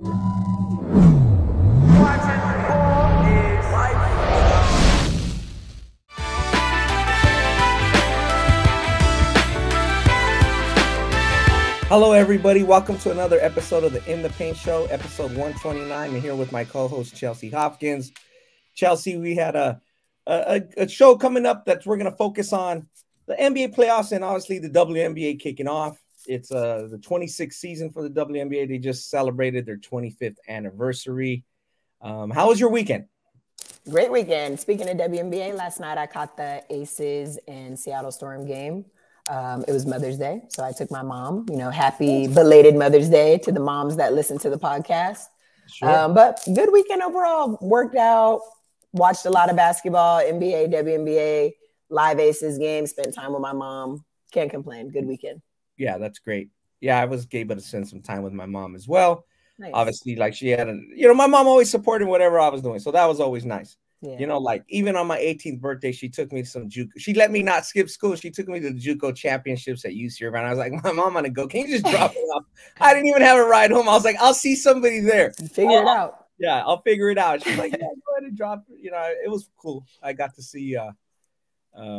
Hello, everybody. Welcome to another episode of the In the Paint Show, episode 129. I'm here with my co-host, Chelsea Hopkins. Chelsea, we had a show coming up that we're going to focus on the NBA playoffs and obviously the WNBA kicking off. It's the 26th season for the WNBA. They just celebrated their 25th anniversary. How was your weekend? Great weekend. Speaking of WNBA, last night I caught the Aces and Seattle Storm game. It was Mother's Day, so I took my mom. Happy belated Mother's Day to the moms that listen to the podcast. Sure. But good weekend overall. Worked out, watched a lot of basketball, NBA, WNBA, live Aces games, spent time with my mom. Can't complain. Good weekend. Yeah, that's great. Yeah, I was able to spend some time with my mom as well. Nice. Obviously, like she had, my mom always supported whatever I was doing. So that was always nice. Yeah. Like even on my 18th birthday, she took me to some JUCO. She let me not skip school. She took me to the JUCO championships at UC Irvine. I was like, Mom, I'm going to go. Can you just drop me off? I didn't even have a ride home. I was like, I'll see somebody there. Figure it out. Yeah, I'll figure it out. She's like, yeah, go ahead and drop. It was cool. I got to see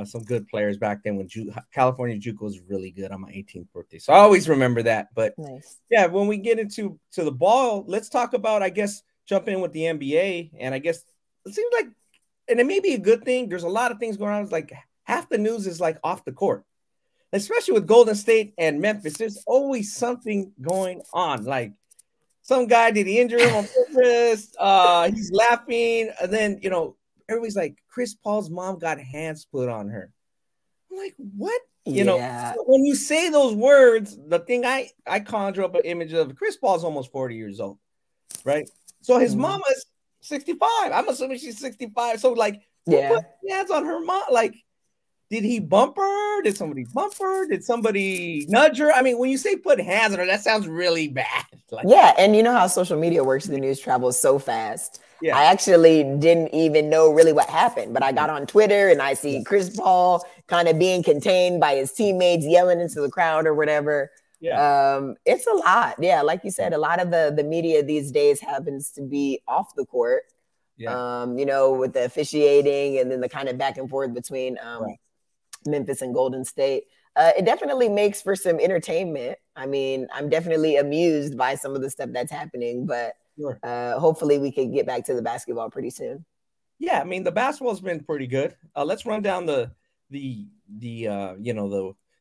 some good players back then when California JUCO was really good on my 18th birthday. So I always remember that. But nice. Yeah, when we get into the ball, let's talk about, I guess, jump in with the NBA. And I guess it seems like, and it may be a good thing. There's a lot of things going on. It's like half the news is like off the court, especially with Golden State and Memphis. There's always something going on. Like some guy, did he injure him on purpose? He's laughing. And then, everybody's like, Chris Paul's mom got hands put on her. I'm like, what? When you say those words, the thing I conjure up an image of Chris Paul's almost 40 years old, right? So his mama's 65. I'm assuming she's 65. So, like, who put hands on her mom? Like, did he bump her? Did somebody bump her? Did somebody nudge her? I mean, when you say put hands on her, that sounds really bad. Like, yeah, and you know how social media works. The news travels so fast. Yeah. I actually didn't even know really what happened, but I got on Twitter and I see Chris Paul kind of being contained by his teammates yelling into the crowd or whatever. Yeah. It's a lot. Yeah. Like you said, a lot of the media these days happens to be off the court, with the officiating and then the kind of back and forth between Memphis and Golden State. It definitely makes for some entertainment. I mean, I'm definitely amused by some of the stuff that's happening, but hopefully we can get back to the basketball pretty soon. Yeah. I mean, the basketball's been pretty good. Let's run down the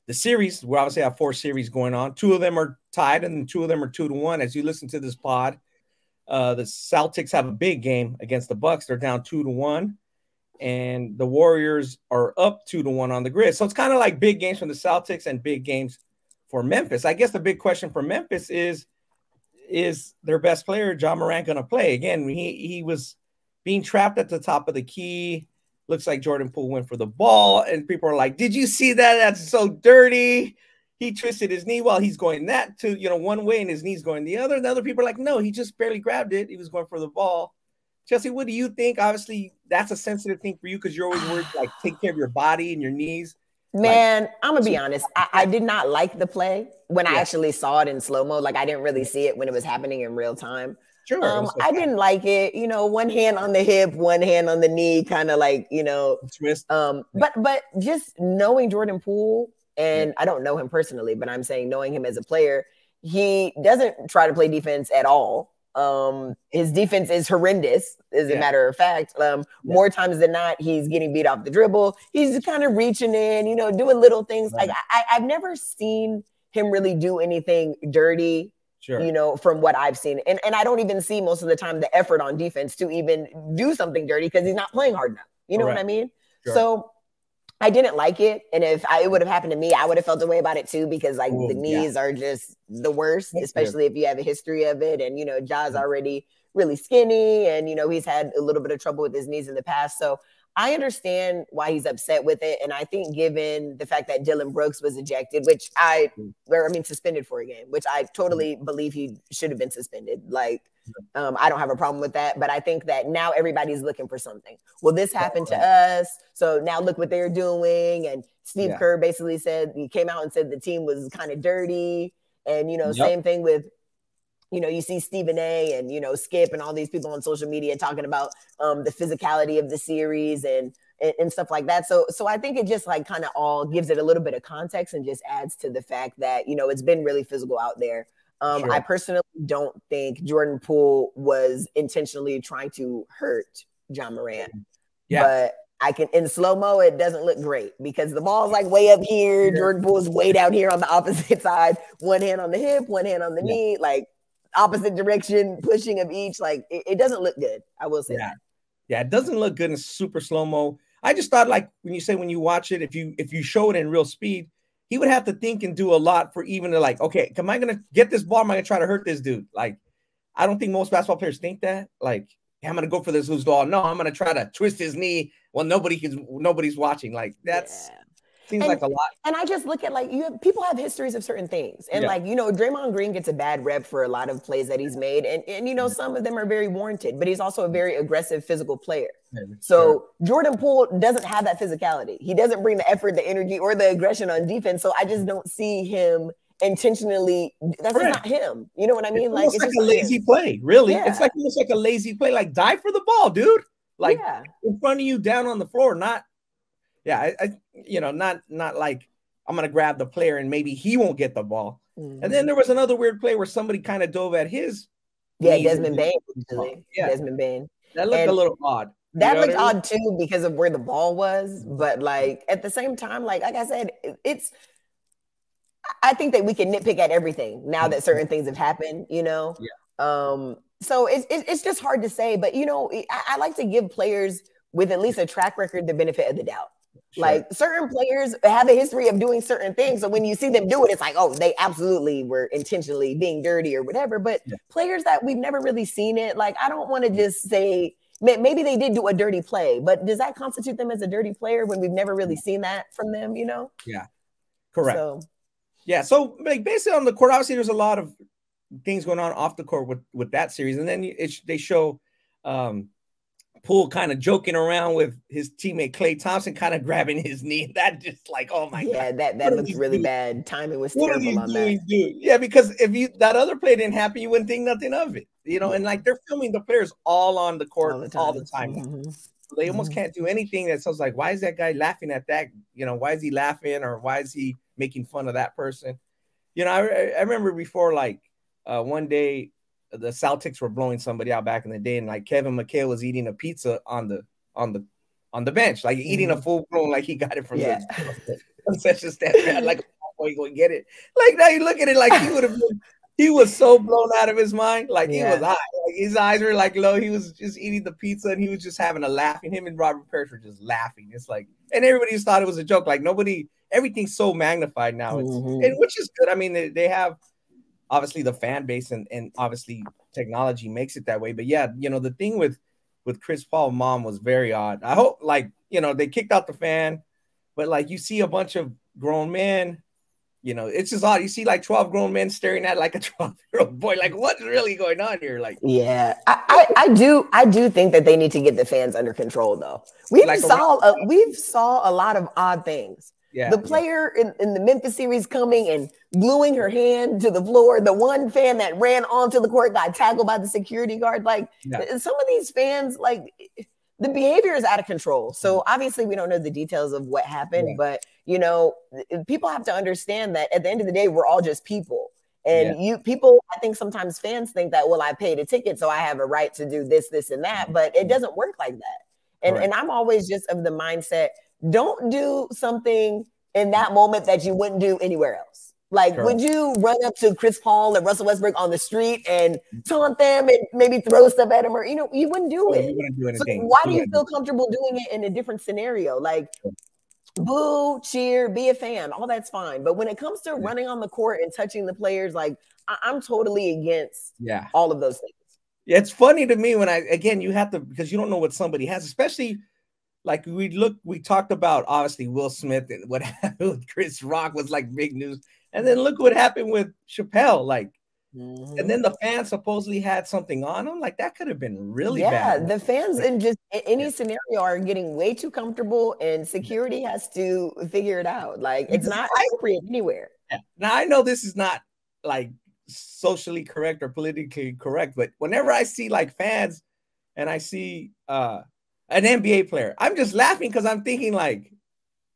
series. We obviously have 4 series going on. 2 of them are tied and 2 of them are 2-1. As you listen to this pod, the Celtics have a big game against the Bucks. They're down 2-1, and the Warriors are up 2-1 on the grid. So it's kind of like big games from the Celtics and big games for Memphis. I guess the big question for Memphis is their best player, Ja Morant, going to play? Again, he was being trapped at the top of the key. Looks like Jordan Poole went for the ball, and people are like, did you see that? That's so dirty. He twisted his knee while he's going one way and his knee's going the other. And the other people are like, no, he just barely grabbed it. He was going for the ball. Chelsea, what do you think? Obviously, that's a sensitive thing for you because you're always worried, like, take care of your body and your knees. Man, I'm going to be honest. I did not like the play when I actually saw it in slow-mo. Like, I didn't really see it when it was happening in real time. Sure. I didn't like it. One hand on the hip, one hand on the knee, kind of like, twist. But just knowing Jordan Poole, and I don't know him personally, but I'm saying knowing him as a player, he doesn't try to play defense at all. His defense is horrendous, as a matter of fact. More times than not, he's getting beat off the dribble. He's kind of reaching in, doing little things. Right. Like I've never seen him really do anything dirty. Sure. From what I've seen. And I don't even see most of the time the effort on defense to even do something dirty because he's not playing hard enough. You know what I mean? Sure. So I didn't like it. And if it would have happened to me, I would have felt a way about it too, because the knees are just the worst, especially if you have a history of it. And, Ja's already really skinny and, he's had a little bit of trouble with his knees in the past. So I understand why he's upset with it. And I think given the fact that Dylan Brooks was ejected, suspended for a game, which I totally believe he should have been suspended. I don't have a problem with that. But I think that now everybody's looking for something. Well, this happened to us. So now look what they're doing. And Steve Kerr basically said, he came out and said the team was kind of dirty. And, same thing with you know, you see Stephen A. and, you know, Skip and all these people on social media talking about the physicality of the series and stuff like that. So I think it just like kind of all gives it a little bit of context and just adds to the fact that, you know, it's been really physical out there. Sure. I personally don't think Jordan Poole was intentionally trying to hurt Ja Morant. Yeah. But I can, in slow-mo, it doesn't look great because the ball's like way up here. Yeah. Jordan Poole's way down here on the opposite side. One hand on the hip, one hand on the knee, like opposite direction, pushing of each. Like it doesn't look good. I will say that. Yeah, it doesn't look good in super slow-mo. I just thought, like, when you watch it, if you show it in real speed, he would have to think and do a lot for even to like, okay, am I going to get this ball? Am I going to try to hurt this dude? Like, I don't think most basketball players think that. Like, hey, I'm going to go for this loose ball. No, I'm going to try to twist his knee while nobody's watching. Like, that's seems like a lot. And I just look at, like, people have histories of certain things. And like, you know, Draymond Green gets a bad rep for a lot of plays that he's made. And you know, some of them are very warranted, but he's also a very aggressive physical player. So Jordan Poole doesn't have that physicality. He doesn't bring the effort, the energy, or the aggression on defense. So I just don't see him intentionally. That's just not him. You know what I mean? It's like a lazy play, really. It's like almost like a lazy play. Like, dive for the ball, dude. Like in front of you, down on the floor, not. Not like I'm going to grab the player and maybe he won't get the ball. And then there was another weird play where somebody kind of dove at his. Desmond Bane. Desmond Bane. That looked a little odd. That looked odd too because of where the ball was. But like at the same time, like I said, I think that we can nitpick at everything now that certain things have happened, you know? So it's just hard to say. But, you know, I like to give players with at least a track record the benefit of the doubt. Like certain players have a history of doing certain things. So when you see them do it, it's like, oh, they absolutely were intentionally being dirty or whatever. But players that we've never really seen it, like, I don't want to just say maybe they did do a dirty play, but does that constitute them as a dirty player when we've never really seen that from them, you know? Yeah, correct. So like basically on the court, obviously there's a lot of things going on off the court with that series. And then they show Poole kind of joking around with his teammate Klay Thompson, kind of grabbing his knee. That just like, oh my god, that looks really bad. Timing was terrible on that. Dude? Yeah, because if that other play didn't happen, you wouldn't think nothing of it, you know. And like they're filming the players all on the court all the time. So they almost can't do anything that sounds like, why is that guy laughing at that? You know, why is he laughing or why is he making fun of that person? You know, I remember before, like one day, the Celtics were blowing somebody out back in the day, and like Kevin McHale was eating a pizza on the bench, like eating a full blown, like he got it from the concession stand. Like, oh, you gonna get it? Like now you look at it, like he was so blown out of his mind, like he was high, like his eyes were like low. He was just eating the pizza and he was just having a laugh. And him and Robert Parrish were just laughing. It's like, and everybody just thought it was a joke. Like everything's so magnified now, and which is good. I mean, they have. Obviously the fan base and obviously technology makes it that way. But yeah, you know, the thing with Chris Paul's mom was very odd. I hope, like, you know, they kicked out the fan, but like you see a bunch of grown men, you know, it's just odd. You see like 12 grown men staring at like a 12-year-old boy. Like, what's really going on here? Like, I do think that they need to get the fans under control though. We've saw a lot of odd things. The player in the Memphis series coming and gluing her hand to the floor. The one fan that ran onto the court got tackled by the security guard. Like some of these fans, like the behavior is out of control. So obviously we don't know the details of what happened, but you know, people have to understand that at the end of the day, we're all just people. And I think sometimes fans think that, well, I paid a ticket, so I have a right to do this, this, and that, but it doesn't work like that. And I'm always just of the mindset, don't do something in that moment that you wouldn't do anywhere else. Like, would you run up to Chris Paul and Russell Westbrook on the street and taunt them and maybe throw stuff at them? Or, you know, you wouldn't do it. You wouldn't do anything. So why do you feel comfortable doing it in a different scenario? Like, boo, cheer, be a fan, all that's fine. But when it comes to running on the court and touching the players, like, I'm totally against all of those things. Yeah, it's funny to me when you have to, because you don't know what somebody has, especially like we talked about obviously Will Smith and what happened with Chris Rock was like big news. And then look what happened with Chappelle, like, and then the fans supposedly had something on them. Like that could have been really bad. Yeah, the fans in just any scenario are getting way too comfortable, and security has to figure it out. Like it's not appropriate anywhere. Now I know this is not like socially correct or politically correct, but whenever I see like fans and I see an NBA player, I'm just laughing because I'm thinking like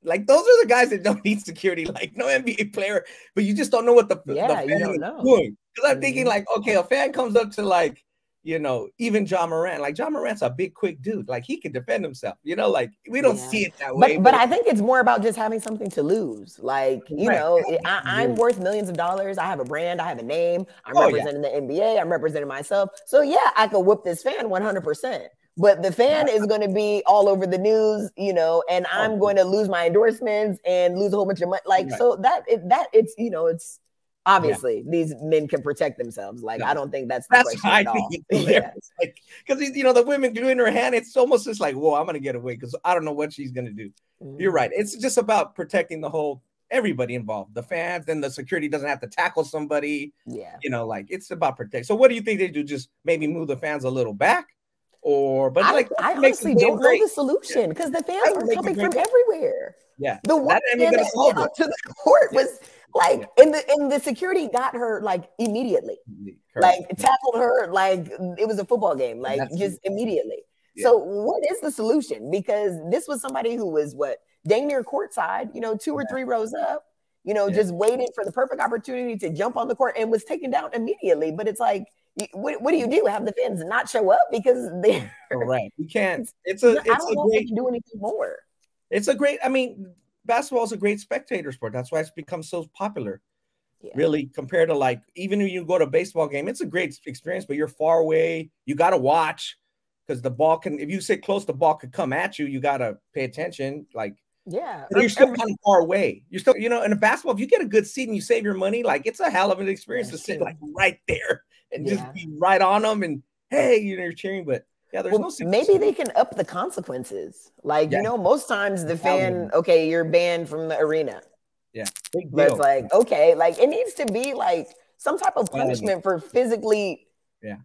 those are the guys that don't need security, like no NBA player, but you just don't know what the fan you don't is know. doing. Because I'm thinking like, okay, a fan comes up to like, you know, even John Morant. Like John Morant's a big, quick dude. Like he can defend himself. You know, like we don't see it that way. But I think it's more about just having something to lose. Like, you know, I'm worth millions of dollars. I have a brand. I have a name. I'm representing the NBA. I'm representing myself. So yeah, I could whoop this fan 100%. But the fan is going to be all over the news, you know, and I'm going to lose my endorsements and lose a whole bunch of money. Like, so it's, you know, it's obviously these men can protect themselves. Like, I don't think that's the question at all. Like, because, you know, the women doing her hand, it's almost just like, whoa, I'm going to get away because I don't know what she's going to do. You're right. It's just about protecting the whole, everybody involved, the fans, then the security doesn't have to tackle somebody. You know, like it's about protect. So what do you think they do? Just maybe move the fans a little back? But I honestly don't know the solution because the fans are coming from everywhere. The one man that went out to the court was like, and the security got her like immediately, like tackled her like it was a football game, like just immediately. So what is the solution? Because this was somebody who was dang near courtside, you know, 2 or 3 rows up, you know, just waited for the perfect opportunity to jump on the court and was taken down immediately. But it's like, what do you do? Have the fans not show up because they're right? You can't. I don't know if they can do anything more. It's a great. I mean, basketball is a great spectator sport. That's why it's become so popular. Really, compared to like even when you go to a baseball game, it's a great experience. But you're far away. You got to watch because the ball can. If you sit close, the ball could come at you. You got to pay attention. Like. You're still kind of far away. You're still, you know, in a basketball, if you get a good seat and you save your money, like it's a hell of an experience to sit like right there and just be right on them. And hey, you know, you're cheering, but there's no. Maybe they can up the consequences. Like, you know, most times the fan, okay, you're banned from the arena. But it's like, okay, like it needs to be like some type of punishment for physically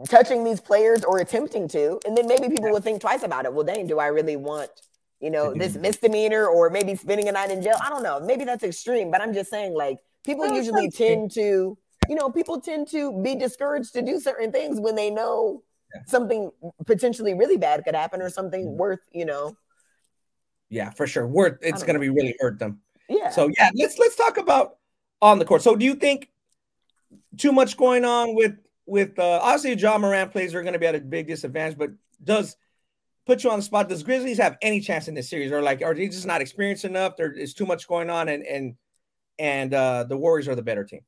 touching these players or attempting to. And then maybe people will think twice about it. Well, dang, do I really want, you know, this misdemeanor or maybe spending a night in jail? I don't know. Maybe that's extreme, but I'm just saying, like, people usually tend to, you know, people tend to be discouraged to do certain things when they know something potentially really bad could happen or something worth, you know. Yeah, for sure. It's going to be really hurt them. So let's talk about on the court. So do you think too much going on with obviously John Morant plays are going to be at a big disadvantage, but does put you on the spot. Does Grizzlies have any chance in this series, or like, are they just not experienced enough? There is too much going on, and the Warriors are the better team.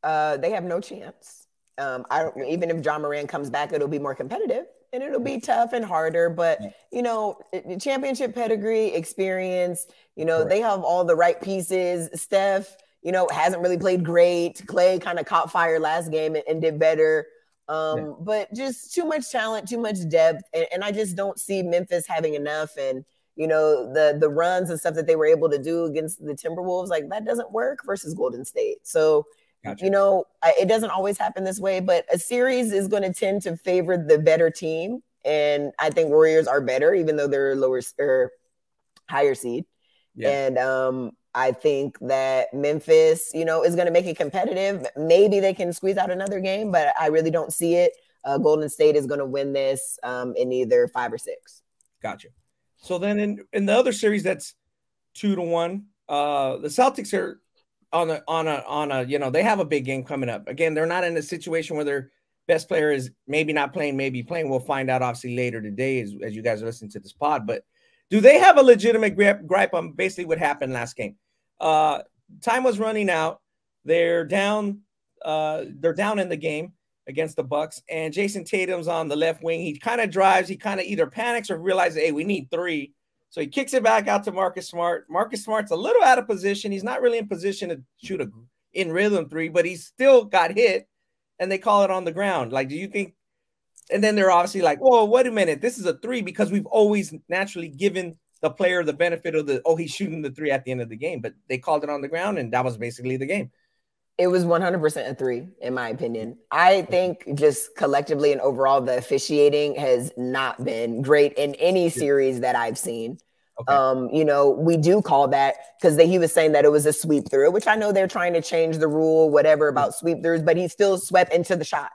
They have no chance. Even if John Morant comes back, it'll be more competitive and it'll be tough and harder. But you know, championship pedigree, experience. You know, they have all the right pieces. Steph, you know, hasn't really played great. Clay kind of caught fire last game and did better. But just too much talent, too much depth, and I just don't see Memphis having enough. And you know, the runs and stuff that they were able to do against the Timberwolves, like that doesn't work versus Golden State. So you know, it doesn't always happen this way, but a series is going to tend to favor the better team, and I think Warriors are better, even though they're lower or higher seed. And I think that Memphis, you know, is going to make it competitive. Maybe they can squeeze out another game, but I really don't see it. Golden State is going to win this in either 5 or 6. Gotcha. So then in the other series, that's 2-1. The Celtics are on a you know, they have a big game coming up. Again, they're not in a situation where their best player is maybe not playing, maybe playing. We'll find out obviously later today as you guys are listening to this pod. But do they have a legitimate gripe on basically what happened last game? Time was running out. They're down in the game against the Bucks, and Jason Tatum's on the left wing. He kind of drives. He kind of either panics or realizes, hey, we need 3. So he kicks it back out to Marcus Smart. Marcus Smart's a little out of position. He's not really in position to shoot a in rhythm 3, but he's still got hit, and they call it on the ground. Like, do you think? And then they're obviously like, whoa, wait a minute. This is a 3 because we've always naturally given the player the benefit of he's shooting the 3 at the end of the game, but they called it on the ground, and that was basically the game. It was 100% a 3, in my opinion. I think just collectively and overall, the officiating has not been great in any series that I've seen. Okay. You know, we do call that because he was saying that it was a sweep through, which I know they're trying to change the rule, whatever about sweep throughs, but he still swept into the shot.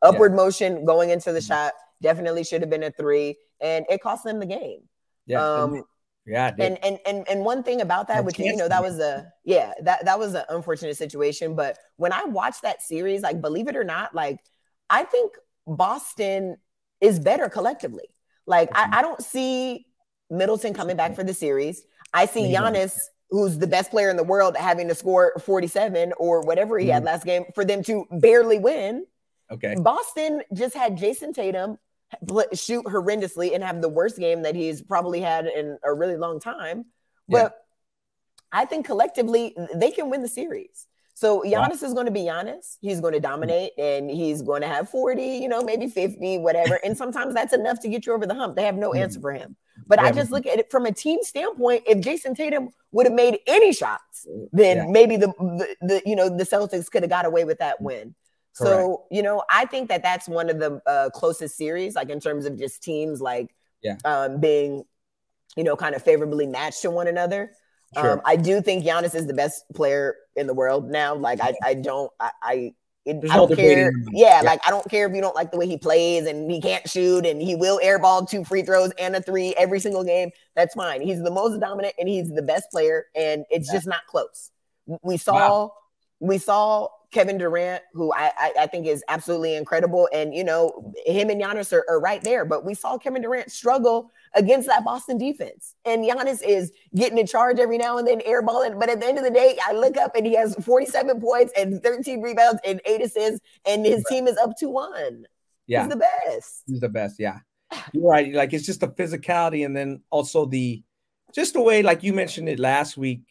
Upward motion going into the shot definitely should have been a 3, and it cost them the game. Yeah. And one thing about that, which, you know, that was that was an unfortunate situation. But when I watched that series, like, believe it or not, like, I think Boston is better collectively. Like, I don't see Middleton coming back for the series. I see Giannis, who's the best player in the world, having to score 47 or whatever he had last game for them to barely win. Okay. Boston just had Jason Tatum shoot horrendously and have the worst game that he's probably had in a really long time. But I think collectively they can win the series. So Giannis is going to be Giannis. He's going to dominate and he's going to have 40, you know, maybe 50, whatever. And sometimes that's enough to get you over the hump. They have no answer for him. But I just look at it from a team standpoint. If Jason Tatum would have made any shots, then maybe the you know, the Celtics could have got away with that win. So, you know, I think that that's one of the closest series, like in terms of just teams, like being, you know, kind of favorably matched to one another. Sure. I do think Giannis is the best player in the world now. Like, I don't care. Like, I don't care if you don't like the way he plays and he can't shoot and he will airball 2 free throws and a 3 every single game. That's fine. He's the most dominant and he's the best player, and it's just not close. We saw Kevin Durant, who I think is absolutely incredible. And, you know, him and Giannis are right there. But we saw Kevin Durant struggle against that Boston defense. And Giannis is getting in charge every now and then, airballing. But at the end of the day, I look up and he has 47 points and 13 rebounds and 8 assists, and his team is up 2-1. Yeah. He's the best. He's the best, yeah. You're right. Like, it's just the physicality, and then also just the way, like you mentioned it last week,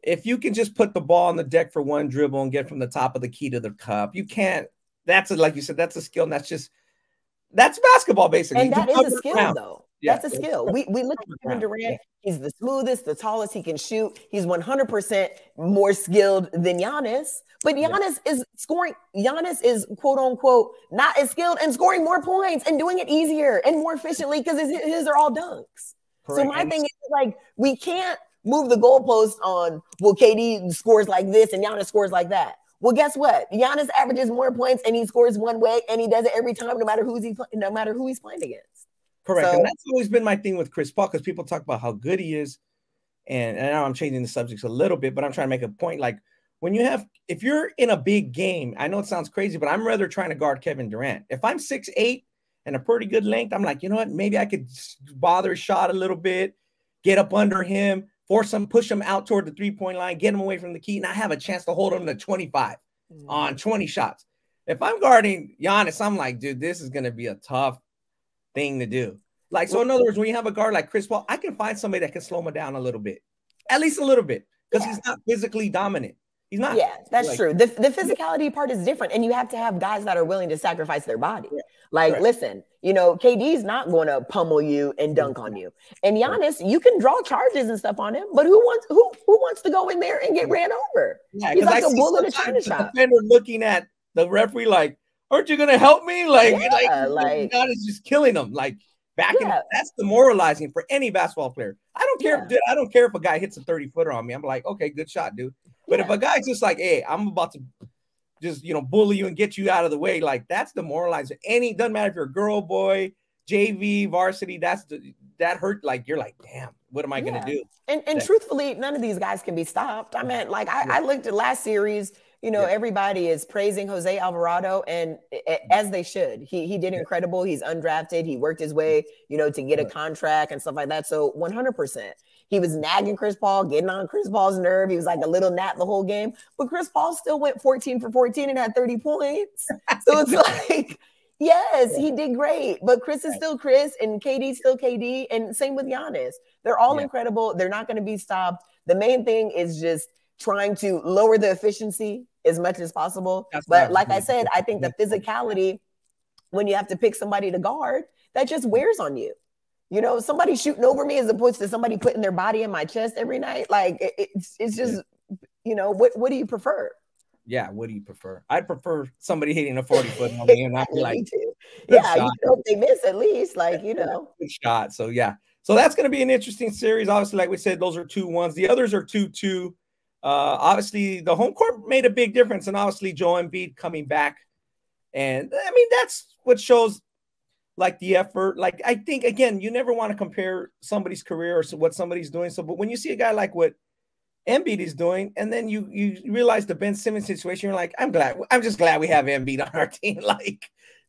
if you can just put the ball on the deck for one dribble and get from the top of the key to the cup, you can't. Like you said, that's a skill. And that's basketball, basically. And that is a skill, though. Yeah, that's a skill. We look at Kevin Durant. He's the smoothest, the tallest. He can shoot. He's 100% more skilled than Giannis. But Giannis is scoring. Giannis is, quote unquote, not as skilled and scoring more points and doing it easier and more efficiently because his are all dunks. Correct. So my thing is, like, we can't move the goalpost on, well, KD scores like this and Giannis scores like that. Well, guess what? Giannis averages more points and he scores one way, and he does it every time, no matter who he's playing against. Correct. So, and that's always been my thing with Chris Paul, because people talk about how good he is. And now I'm changing the subjects a little bit, but I'm trying to make a point. Like, if you're in a big game, I know it sounds crazy, but I'm rather trying to guard Kevin Durant. If I'm 6'8" and a pretty good length, I'm like, you know what? Maybe I could bother his shot a little bit, get up under him, force him, push him out toward the 3-point line, get him away from the key, and I have a chance to hold him to 25 on 20 shots. If I'm guarding Giannis, I'm like, dude, this is going to be a tough thing to do. Like, so in other words, when you have a guard like Chris Paul, I can find somebody that can slow him down a little bit, at least a little bit, because he's not physically dominant. He's not. Yeah, that's true. The physicality part is different, and you have to have guys that are willing to sacrifice their body. Yeah. Like, listen, you know, KD's not going to pummel you and dunk on you. And Giannis, you can draw charges and stuff on him, but who wants to go in there and get ran over? Yeah, he's like a bull in a china shop. Defender looking at the referee like, aren't you going to help me? Like Giannis just killing him. Like, that's demoralizing for any basketball player. I don't care if a guy hits a 30-footer on me. I'm like, okay, good shot, dude. But if a guy's just like, hey, I'm about to just, you know, bully you and get you out of the way, like, that's demoralizing. Doesn't matter if you're a girl, boy, JV, varsity, that hurt. Like, you're like, damn, what am I going to do? And truthfully, none of these guys can be stopped. I mean, like, I looked at last series, you know, everybody is praising Jose Alvarado, and as they should. He did incredible. He's undrafted. He worked his way, you know, to get a contract and stuff like that. So 100%. He was nagging Chris Paul, getting on Chris Paul's nerve. He was like a little gnat the whole game. But Chris Paul still went 14 for 14 and had 30 points. So it's like, yes, he did great. But Chris is still Chris, and KD's still KD. And same with Giannis. They're all incredible. They're not going to be stopped. The main thing is just trying to lower the efficiency as much as possible. But like I said, I think the physicality, when you have to pick somebody to guard, that just wears on you. You know, somebody shooting over me as opposed to somebody putting their body in my chest every night. Like, it's just, you know, what do you prefer? Yeah, what do you prefer? I'd prefer somebody hitting a 40-foot on me and not be like, yeah, you hope they miss at least, like, you know. Good shot. So, yeah. So that's going to be an interesting series. Obviously, like we said, those are 2-1s. The others are 2-2. Obviously, the home court made a big difference, and obviously Joel Embiid coming back. And, I mean, that's what shows, like, the effort. Like, I think, again, you never want to compare somebody's career or what somebody's doing. So, but when you see a guy like what Embiid is doing, and then you realize the Ben Simmons situation, you're like, I'm just glad we have Embiid on our team.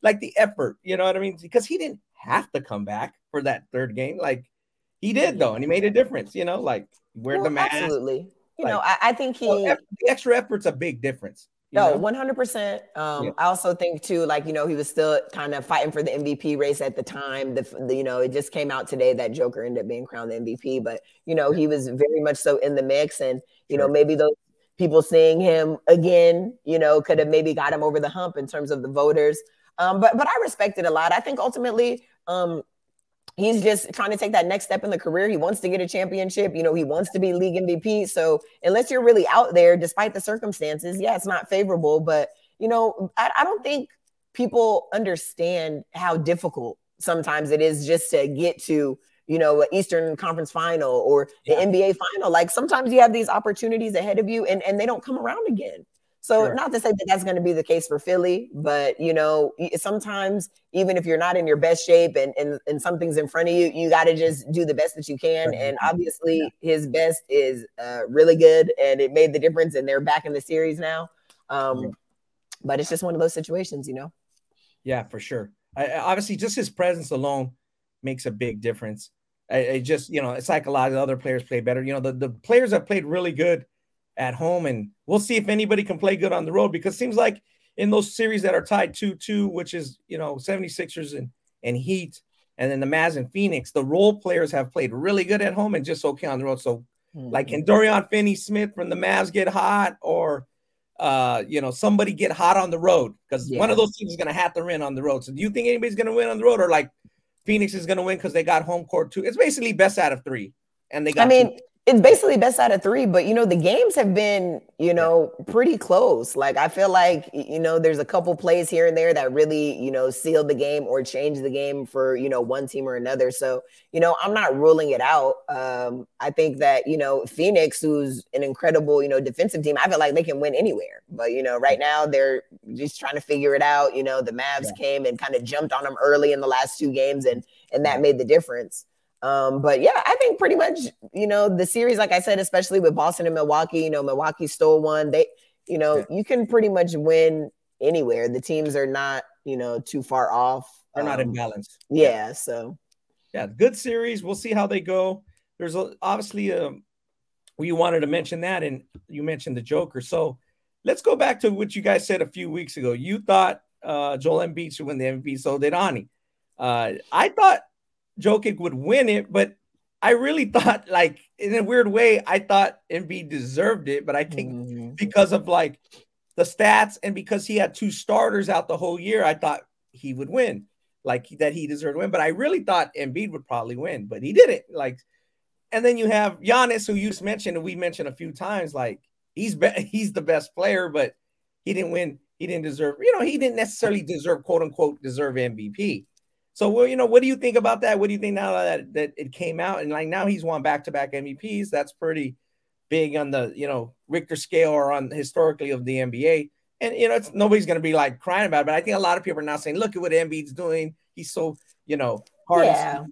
Like the effort, you know what I mean? Because he didn't have to come back for that third game. Like, he did, though, and he made a difference, you know, like, wear the mask. Absolutely. You know, I think the extra effort's a big difference. No, 100%. I also think too, like, you know, he was still kind of fighting for the MVP race at the time. You know, it just came out today that Joker ended up being crowned the MVP, but, you know, he was very much so in the mix. And, you know, maybe those people seeing him again, you know, could have maybe got him over the hump in terms of the voters. But I respect it a lot. I think ultimately, he's just trying to take that next step in the career. He wants to get a championship. You know, he wants to be league MVP. So unless you're really out there, despite the circumstances, yeah, it's not favorable. But, you know, I don't think people understand how difficult sometimes it is just to get to, you know, an Eastern Conference final or the NBA final. Like, sometimes you have these opportunities ahead of you and they don't come around again. So not to say that that's going to be the case for Philly, but, you know, sometimes even if you're not in your best shape and something's in front of you, you got to just do the best that you can. And obviously his best is really good, and it made the difference, and they're back in the series now. But it's just one of those situations, you know? Yeah, for sure. Obviously, just his presence alone makes a big difference. I just, you know, it's like a lot of other players play better. You know, the players have played really good at home, and we'll see if anybody can play good on the road, because it seems like in those series that are tied 2-2, which is, you know, 76ers and Heat, and then the Mavs and Phoenix, the role players have played really good at home and just okay on the road. So like, can Dorian Finney-Smith from the Mavs get hot, or you know, somebody get hot on the road? Because one of those teams is going to have to win on the road. So do you think anybody's going to win on the road, or like Phoenix is going to win because they got home court too? It's basically best out of three, and they got it's basically best out of three, but, you know, the games have been, you know, pretty close. Like, I feel like, you know, there's a couple plays here and there that really, you know, sealed the game or changed the game for, you know, one team or another. So, you know, I'm not ruling it out. I think that, you know, Phoenix, who's an incredible, you know, defensive team, I feel like they can win anywhere. But, you know, right now they're just trying to figure it out. You know, the Mavs came and kind of jumped on them early in the last two games, and that made the difference. But yeah, I think pretty much, you know, the series, like I said, especially with Boston and Milwaukee, you know, Milwaukee stole one. They, you know, you can pretty much win anywhere. The teams are not, you know, too far off. They're not imbalanced. Yeah. So yeah, good series. We'll see how they go. There's obviously you wanted to mention that, and you mentioned the Joker. So let's go back to what you guys said a few weeks ago. You thought Joel Embiid should win the MVP. So did Ani. I thought Jokic would win it, but I really thought, like, in a weird way, I thought Embiid deserved it. But I think because of, like, the stats and because he had two starters out the whole year, I thought he would win, like, that he deserved to win. But I really thought Embiid would probably win, but he didn't. Like, and then you have Giannis, who you just mentioned, and we mentioned a few times, like, he's the best player, but he didn't win. He didn't deserve, you know, he didn't necessarily deserve, quote unquote, deserve MVP. So, well, you know, what do you think about that? What do you think now that it came out? And, like, now he's won back-to-back MVPs. That's pretty big on the, you know, Richter scale, or on historically of the NBA. And, you know, nobody's going to be, like, crying about it. But I think a lot of people are now saying, look at what Embiid's doing. He's so, you know, hard. Yeah.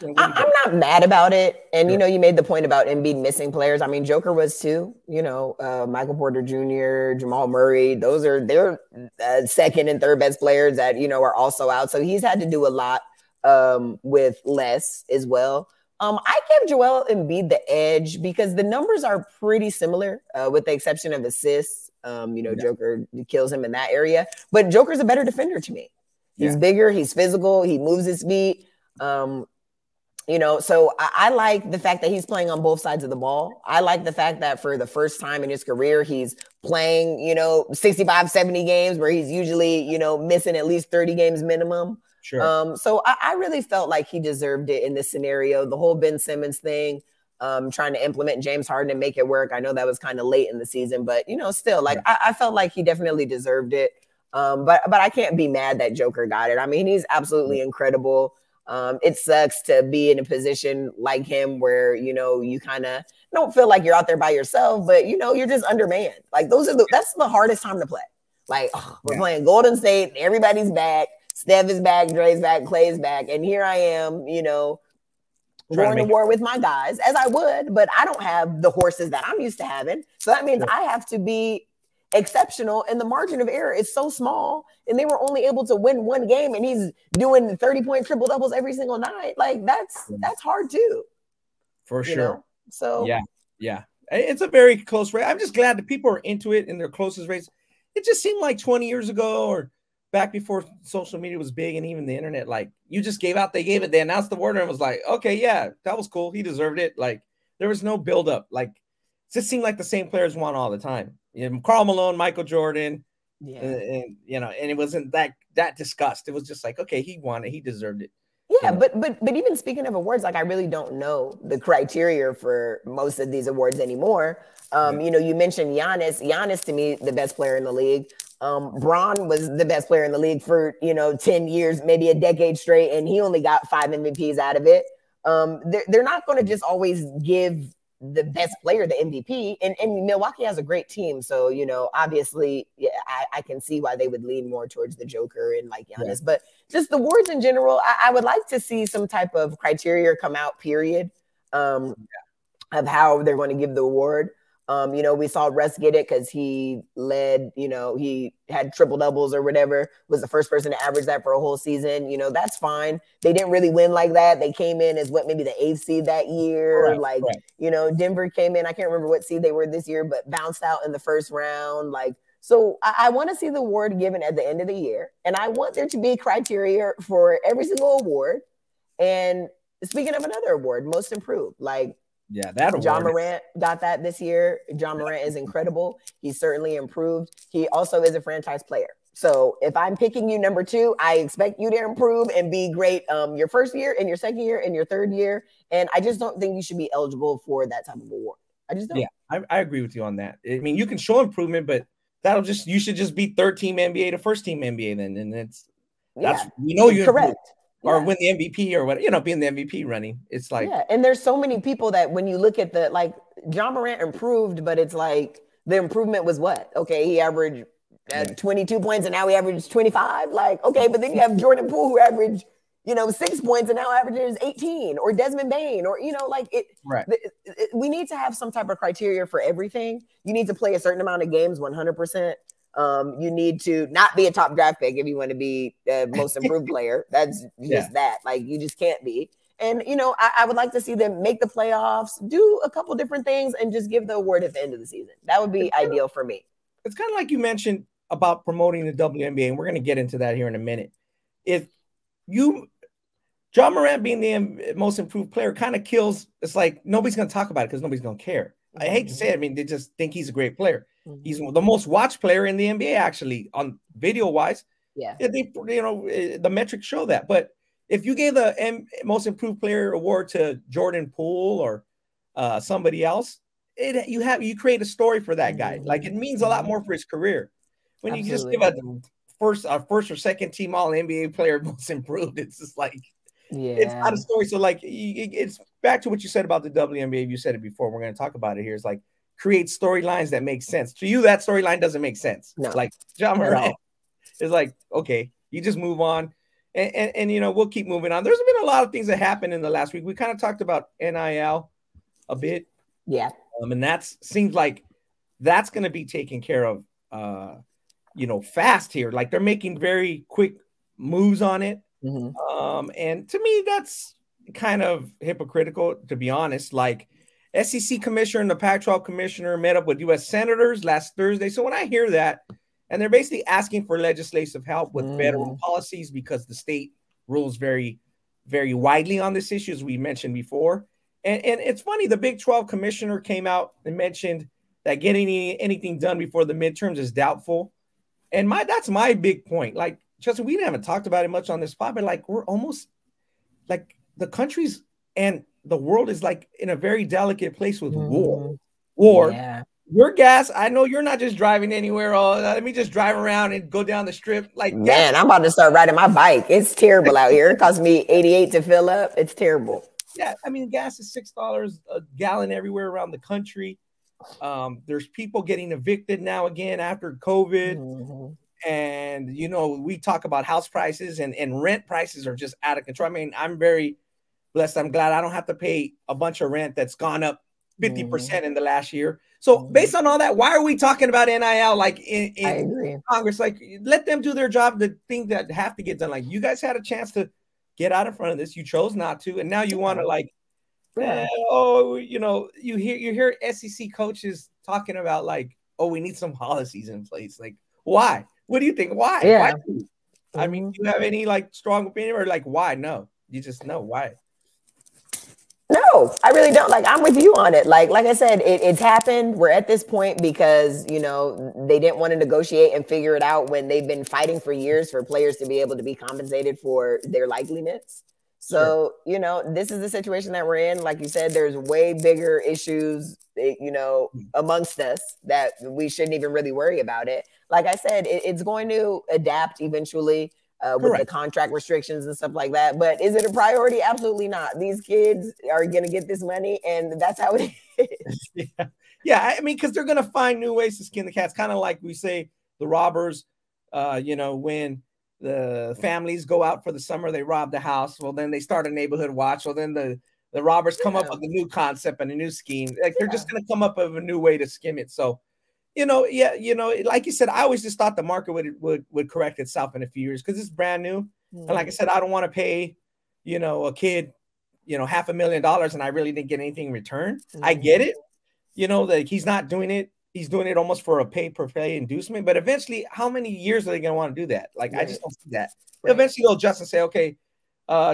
I'm not mad about it. And, you know, you made the point about Embiid missing players. I mean, Joker was too, you know, Michael Porter Jr., Jamal Murray. They're second and third best players that, you know, are also out. So he's had to do a lot with less as well. I give Joel Embiid the edge because the numbers are pretty similar with the exception of assists. You know, Joker kills him in that area. But Joker's a better defender to me. He's bigger, he's physical, he moves his feet. You know, so I like the fact that he's playing on both sides of the ball. I like the fact that for the first time in his career, he's playing, you know, 65, 70 games where he's usually, you know, missing at least 30 games minimum. Sure. So I really felt like he deserved it in this scenario. The whole Ben Simmons thing, trying to implement James Harden and make it work. I know that was kind of late in the season, but, you know, still, like, I felt like he definitely deserved it. But I can't be mad that Joker got it. I mean, he's absolutely incredible. It sucks to be in a position like him where, you know, you kind of don't feel like you're out there by yourself, but, you know, you're just undermanned. Like that's the hardest time to play. Like, we're playing Golden State, everybody's back. Steph is back, Dre's back, Clay's back. And here I am, you know, going to war with my guys as I would, but I don't have the horses that I'm used to having. So that means I have to be exceptional, and the margin of error is so small, and they were only able to win one game, and he's doing 30-point triple doubles every single night. Like that's hard too, for sure. Know? So yeah, it's a very close race. I'm just glad that people are into it in their closest race. It just seemed like 20 years ago or back before social media was big and even the internet, like you just they announced the award and it was like, okay, yeah, that was cool, he deserved it. Like there was no build up. Like it just seemed like the same players won all the time. You know, Karl Malone, Michael Jordan, and you know, and it wasn't that discussed. It was just like, okay, he won it, he deserved it. Yeah, you know? but even speaking of awards, like I really don't know the criteria for most of these awards anymore. You know, you mentioned Giannis. Giannis, to me, the best player in the league. Bron was the best player in the league for, you know, 10 years, maybe a decade straight, and he only got 5 MVPs out of it. They're not going to just always give the best player the MVP, and Milwaukee has a great team. So, you know, obviously, yeah, I can see why they would lean more towards the Joker and like Giannis, but just the awards in general, I would like to see some type of criteria come out, period, of how they're going to give the award. You know, we saw Russ get it because he led, you know, he had triple doubles or whatever, was the first person to average that for a whole season. You know, that's fine. They didn't really win like that. They came in as maybe the 8th seed that year. You know, Denver came in, I can't remember what seed they were this year, but bounced out in the first round. Like, so I want to see the award given at the end of the year. And I want there to be criteria for every single award. And speaking of another award, most improved, like, yeah, that Ja Morant got that this year. Ja Morant is incredible. He's certainly improved. He also is a franchise player. So if I'm picking you number 2, I expect you to improve and be great your first year and your second year and your third year. And I just don't think you should be eligible for that type of award. I just don't. Yeah, I agree with you on that. I mean, you can show improvement, but you should just be third team NBA to first team NBA then. And that's you know you're correct. Or win the MVP or what, you know, being the MVP running. It's like, and there's so many people that when you look at the, like, Ja Morant improved, but it's like the improvement was what? Okay, he averaged 22 points and now he averages 25. Like, okay, but then you have Jordan Poole who averaged, you know, 6 points and now averages 18, or Desmond Bane, or, you know, like we need to have some type of criteria for everything. You need to play a certain amount of games 100%. You need to not be a top draft pick if you want to be the most improved player. That's just that. Like, you just can't be. And, you know, I would like to see them make the playoffs, do a couple different things, and just give the award at the end of the season. That would be ideal for me. It's kind of like you mentioned about promoting the WNBA, and we're going to get into that here in a minute. If Ja Morant being the most improved player kind of kills, it's like nobody's going to talk about it because nobody's going to care. I hate to say it. I mean, they just think he's a great player. He's the most watched player in the NBA, actually, on video wise. Yeah. They, you know, the metrics show that. But if you gave the most improved player award to Jordan Poole or somebody else, you create a story for that guy. Like, it means a lot more for his career. When you just give a first or second team all NBA player most improved, it's just like, it's not a story. So like, it's back to what you said about the WNBA. You said it before. We're going to talk about it here. It's like, create storylines that make sense. To you, that storyline doesn't make sense. No. Like Ja Morant is like, okay, you just move on. And you know, we'll keep moving on. There's been a lot of things that happened in the last week. We kind of talked about NIL a bit. Yeah. And seems like that's going to be taken care of, you know, fast here. Like, they're making very quick moves on it. And to me, that's kind of hypocritical, to be honest. Like, SEC commissioner and the Pac-12 commissioner met up with U.S. senators last Thursday. So when I hear that, and they're basically asking for legislative help with federal policies because the state rules very, very widely on this issue, as we mentioned before. And it's funny, the Big 12 commissioner came out and mentioned that getting anything done before the midterms is doubtful. And that's my big point. Like, Justin, we haven't talked about it much on this spot, but like, we're almost like the countries and the world is like in a very delicate place with war. Your gas, I know you're not just driving anywhere. Oh, let me just drive around and go down the strip. Like gas. Man, I'm about to start riding my bike. It's terrible out here. It costs me 88 to fill up. It's terrible. Yeah, I mean, gas is $6 a gallon everywhere around the country. There's people getting evicted now again after COVID. Mm-hmm. And, you know, we talk about house prices and rent prices are just out of control. I mean, I'm very blessed. I'm glad I don't have to pay a bunch of rent that's gone up 50% in the last year. So based on all that, why are we talking about NIL like in Congress? Like, let them do their job, the thing that have to get done. Like, you guys had a chance to get out in front of this. You chose not to. And now you want to like, you know, you hear SEC coaches talking about like, oh, we need some policies in place. Like, why? What do you think? Why? Yeah. Why? I mean, do you have any like strong opinion or like why? No, you just know why. No, I really don't. Like, I'm with you on it. Like I said, it's happened. We're at this point because, you know, they didn't want to negotiate and figure it out when they've been fighting for years for players to be able to be compensated for their likeliness. So, you know, this is the situation that we're in. Like you said, there's way bigger issues, you know, amongst us that we shouldn't even really worry about it. Like I said, it's going to adapt eventually. With the contract restrictions and stuff like that. But is it a priority? Absolutely not. These kids are going to get this money, and that's how it is. Yeah. I mean, because they're going to find new ways to skin the cats, kind of like we say the robbers, you know, when the families go out for the summer, they rob the house. Well, then they start a neighborhood watch. Well, then the robbers come up with a new concept and a new scheme. Like they're just going to come up with a new way to skim it. So, you know, like you said, I always just thought the market would correct itself in a few years because it's brand new. And like I said, I don't want to pay, you know, a kid, you know, $500,000 and I really didn't get anything in return. I get it. You know, like he's not doing it. He's doing it almost for a pay-per-play inducement. But eventually, how many years are they going to want to do that? Like, I just don't see that. Eventually, they'll adjust and say, okay,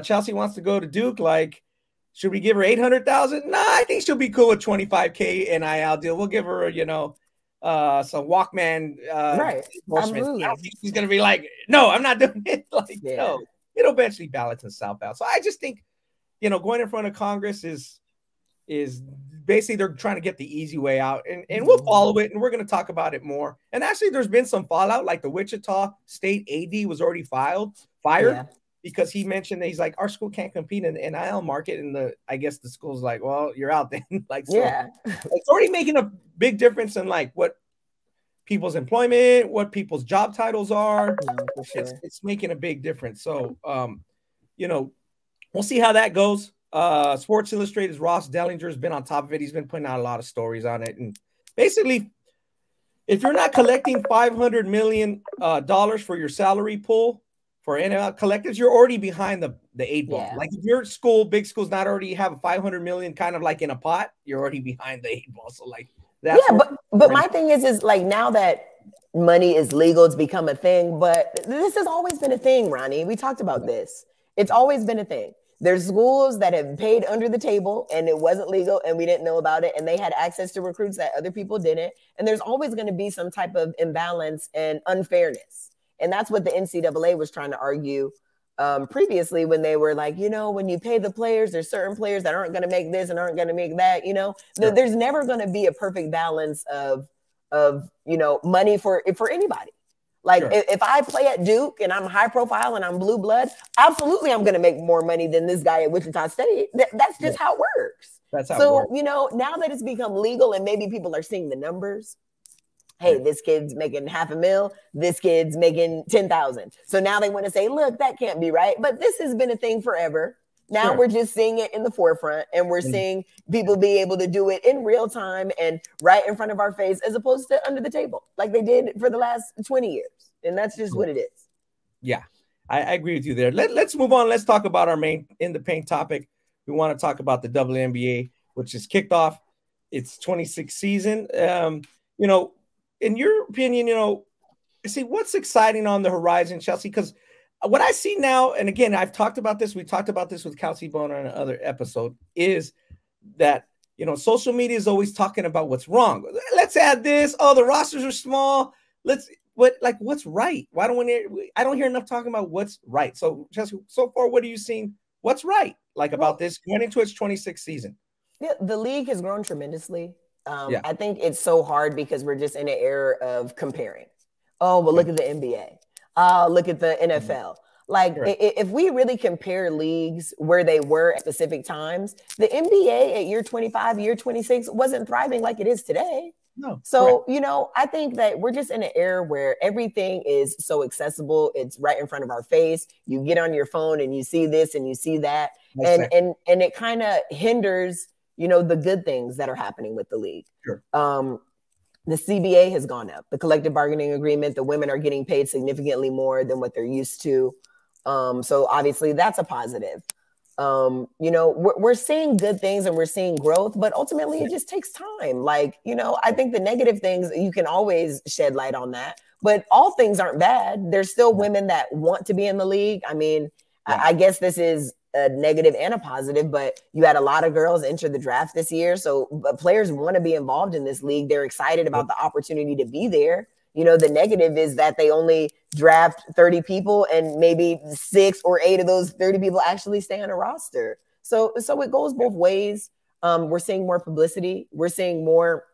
Chelsea wants to go to Duke. Like, should we give her $800,000? Nah, I think she'll be cool with $25K NIL deal. We'll give her, you know, some Walkman. Absolutely. I don't think she's gonna be like, no, I'm not doing it. Like, no, it'll eventually balance itself out. So I just think, you know, going in front of Congress is basically they're trying to get the easy way out, and we'll follow it, and we're going to talk about it more. And actually, there's been some fallout, like the Wichita State AD was already fired because he mentioned that he's like, our school can't compete in the NIL market, and I guess the school's like, well, you're out then. Like, so it's already making a big difference in like what people's employment, what people's job titles are. For sure. It's making a big difference. So, you know, we'll see how that goes. Sports Illustrated's Ross Dellinger has been on top of it. He's been putting out a lot of stories on it. And basically, if you're not collecting $500 million for your salary pool for NIL collectives, you're already behind the 8 ball. Like if your school, big schools, not already have $500 million kind of like in a pot, you're already behind the 8 ball. So like that's but my thing is like now that money is legal, it's become a thing. But this has always been a thing, Ronnie. We talked about this. It's always been a thing. There's schools that have paid under the table and it wasn't legal and we didn't know about it, and they had access to recruits that other people didn't. And there's always going to be some type of imbalance and unfairness. And that's what the NCAA was trying to argue previously when they were like, you know, when you pay the players, there's certain players that aren't going to make this and aren't going to make that, you know. There's never going to be a perfect balance of you know, money for anybody. Like if I play at Duke and I'm high profile and I'm blue blood, absolutely I'm going to make more money than this guy at Wichita State. That's just how it works. That's how it works. You know, now that it's become legal and maybe people are seeing the numbers, hey, this kid's making $500,000, this kid's making 10,000. So now they want to say, look, that can't be right. But this has been a thing forever. Now we're just seeing it in the forefront, and we're seeing people be able to do it in real time and right in front of our face, as opposed to under the table, like they did for the last 20 years. And that's just what it is. Yeah, I agree with you there. Let's move on. Let's talk about our main in the paint topic. We want to talk about the WNBA, which is kicked off its 26th season. You know, in your opinion, you know, see what's exciting on the horizon, Chelsea, because what I see now, and again, I've talked about this. We talked about this with Kelsey Boner in another episode, is that, you know, social media is always talking about what's wrong. Let's add this. Oh, the rosters are small. What's right? Why don't I don't hear enough talking about what's right. So, Chelsea, so far, what are you seeing? What's right about this going into its 26th season? Yeah, the league has grown tremendously. I think it's so hard because we're just in an era of comparing. Oh, well, look at the NBA. Look at the NFL. Like, if we really compare leagues where they were at specific times, the NBA at year 25, year 26 wasn't thriving like it is today. No. So, you know, I think that we're just in an era where everything is so accessible. It's right in front of our face. You get on your phone and you see this and you see that. And it kind of hinders, you know, the good things that are happening with the league. Sure. The CBA has gone up, the collective bargaining agreement. The women are getting paid significantly more than what they're used to. So obviously that's a positive. You know, we're seeing good things and we're seeing growth, but ultimately it just takes time. Like, you know, I think the negative things, you can always shed light on that, but all things aren't bad. There's still women that want to be in the league. I mean, I guess this is a negative and a positive, but you had a lot of girls enter the draft this year. So players want to be involved in this league. They're excited about the opportunity to be there. You know, the negative is that they only draft 30 people and maybe 6 or 8 of those 30 people actually stay on a roster. So it goes both ways. We're seeing more publicity. We're seeing more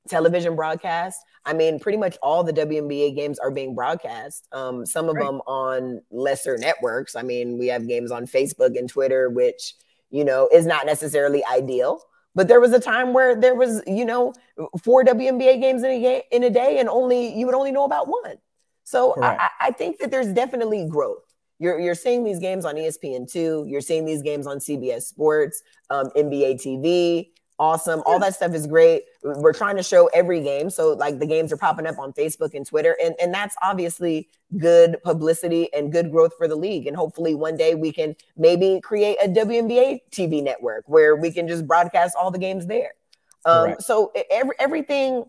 television broadcasts. I mean, pretty much all the WNBA games are being broadcast. Some of them on lesser networks. I mean, we have games on Facebook and Twitter, which, you know, is not necessarily ideal. But there was a time where there was, you know, 4 WNBA games in a day, and you would only know about one. So I think that there's definitely growth. You're seeing these games on ESPN2. You're seeing these games on CBS Sports, NBA TV. Awesome. All that stuff is great. We're trying to show every game. So like the games are popping up on Facebook and Twitter. And that's obviously good publicity and good growth for the league. And hopefully one day we can maybe create a WNBA TV network where we can just broadcast all the games there. So everything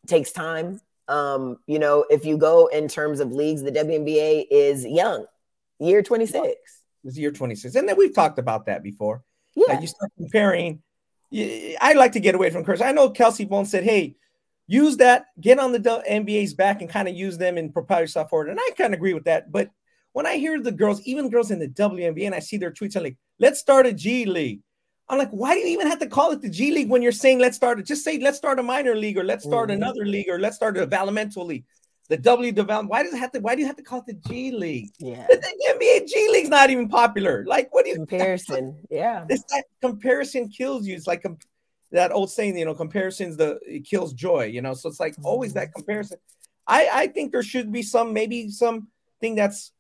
takes time. You know, if you go in terms of leagues, the WNBA is young, year 26. It's year 26. And then we've talked about that before. Yeah. You start comparing. I like to get away from curse. I know Kelsey Bones said, hey, use that, get on the NBA's back and kind of use them and propel yourself forward. And I kind of agree with that. But when I hear the girls, even girls in the WNBA, and I see their tweets, I'm like, let's start a G League. I'm like, why do you even have to call it the G League when you're saying let's start it? Just say let's start a minor league or let's start another league or let's start a developmental league. The development. Why do you have to call it the G League? Yeah. The NBA G League's not even popular. Like, what do you comparison? Yeah. It's that comparison kills you. It's like that old saying, you know, it kills joy, you know. So it's like always that comparison. I think there should be maybe something that's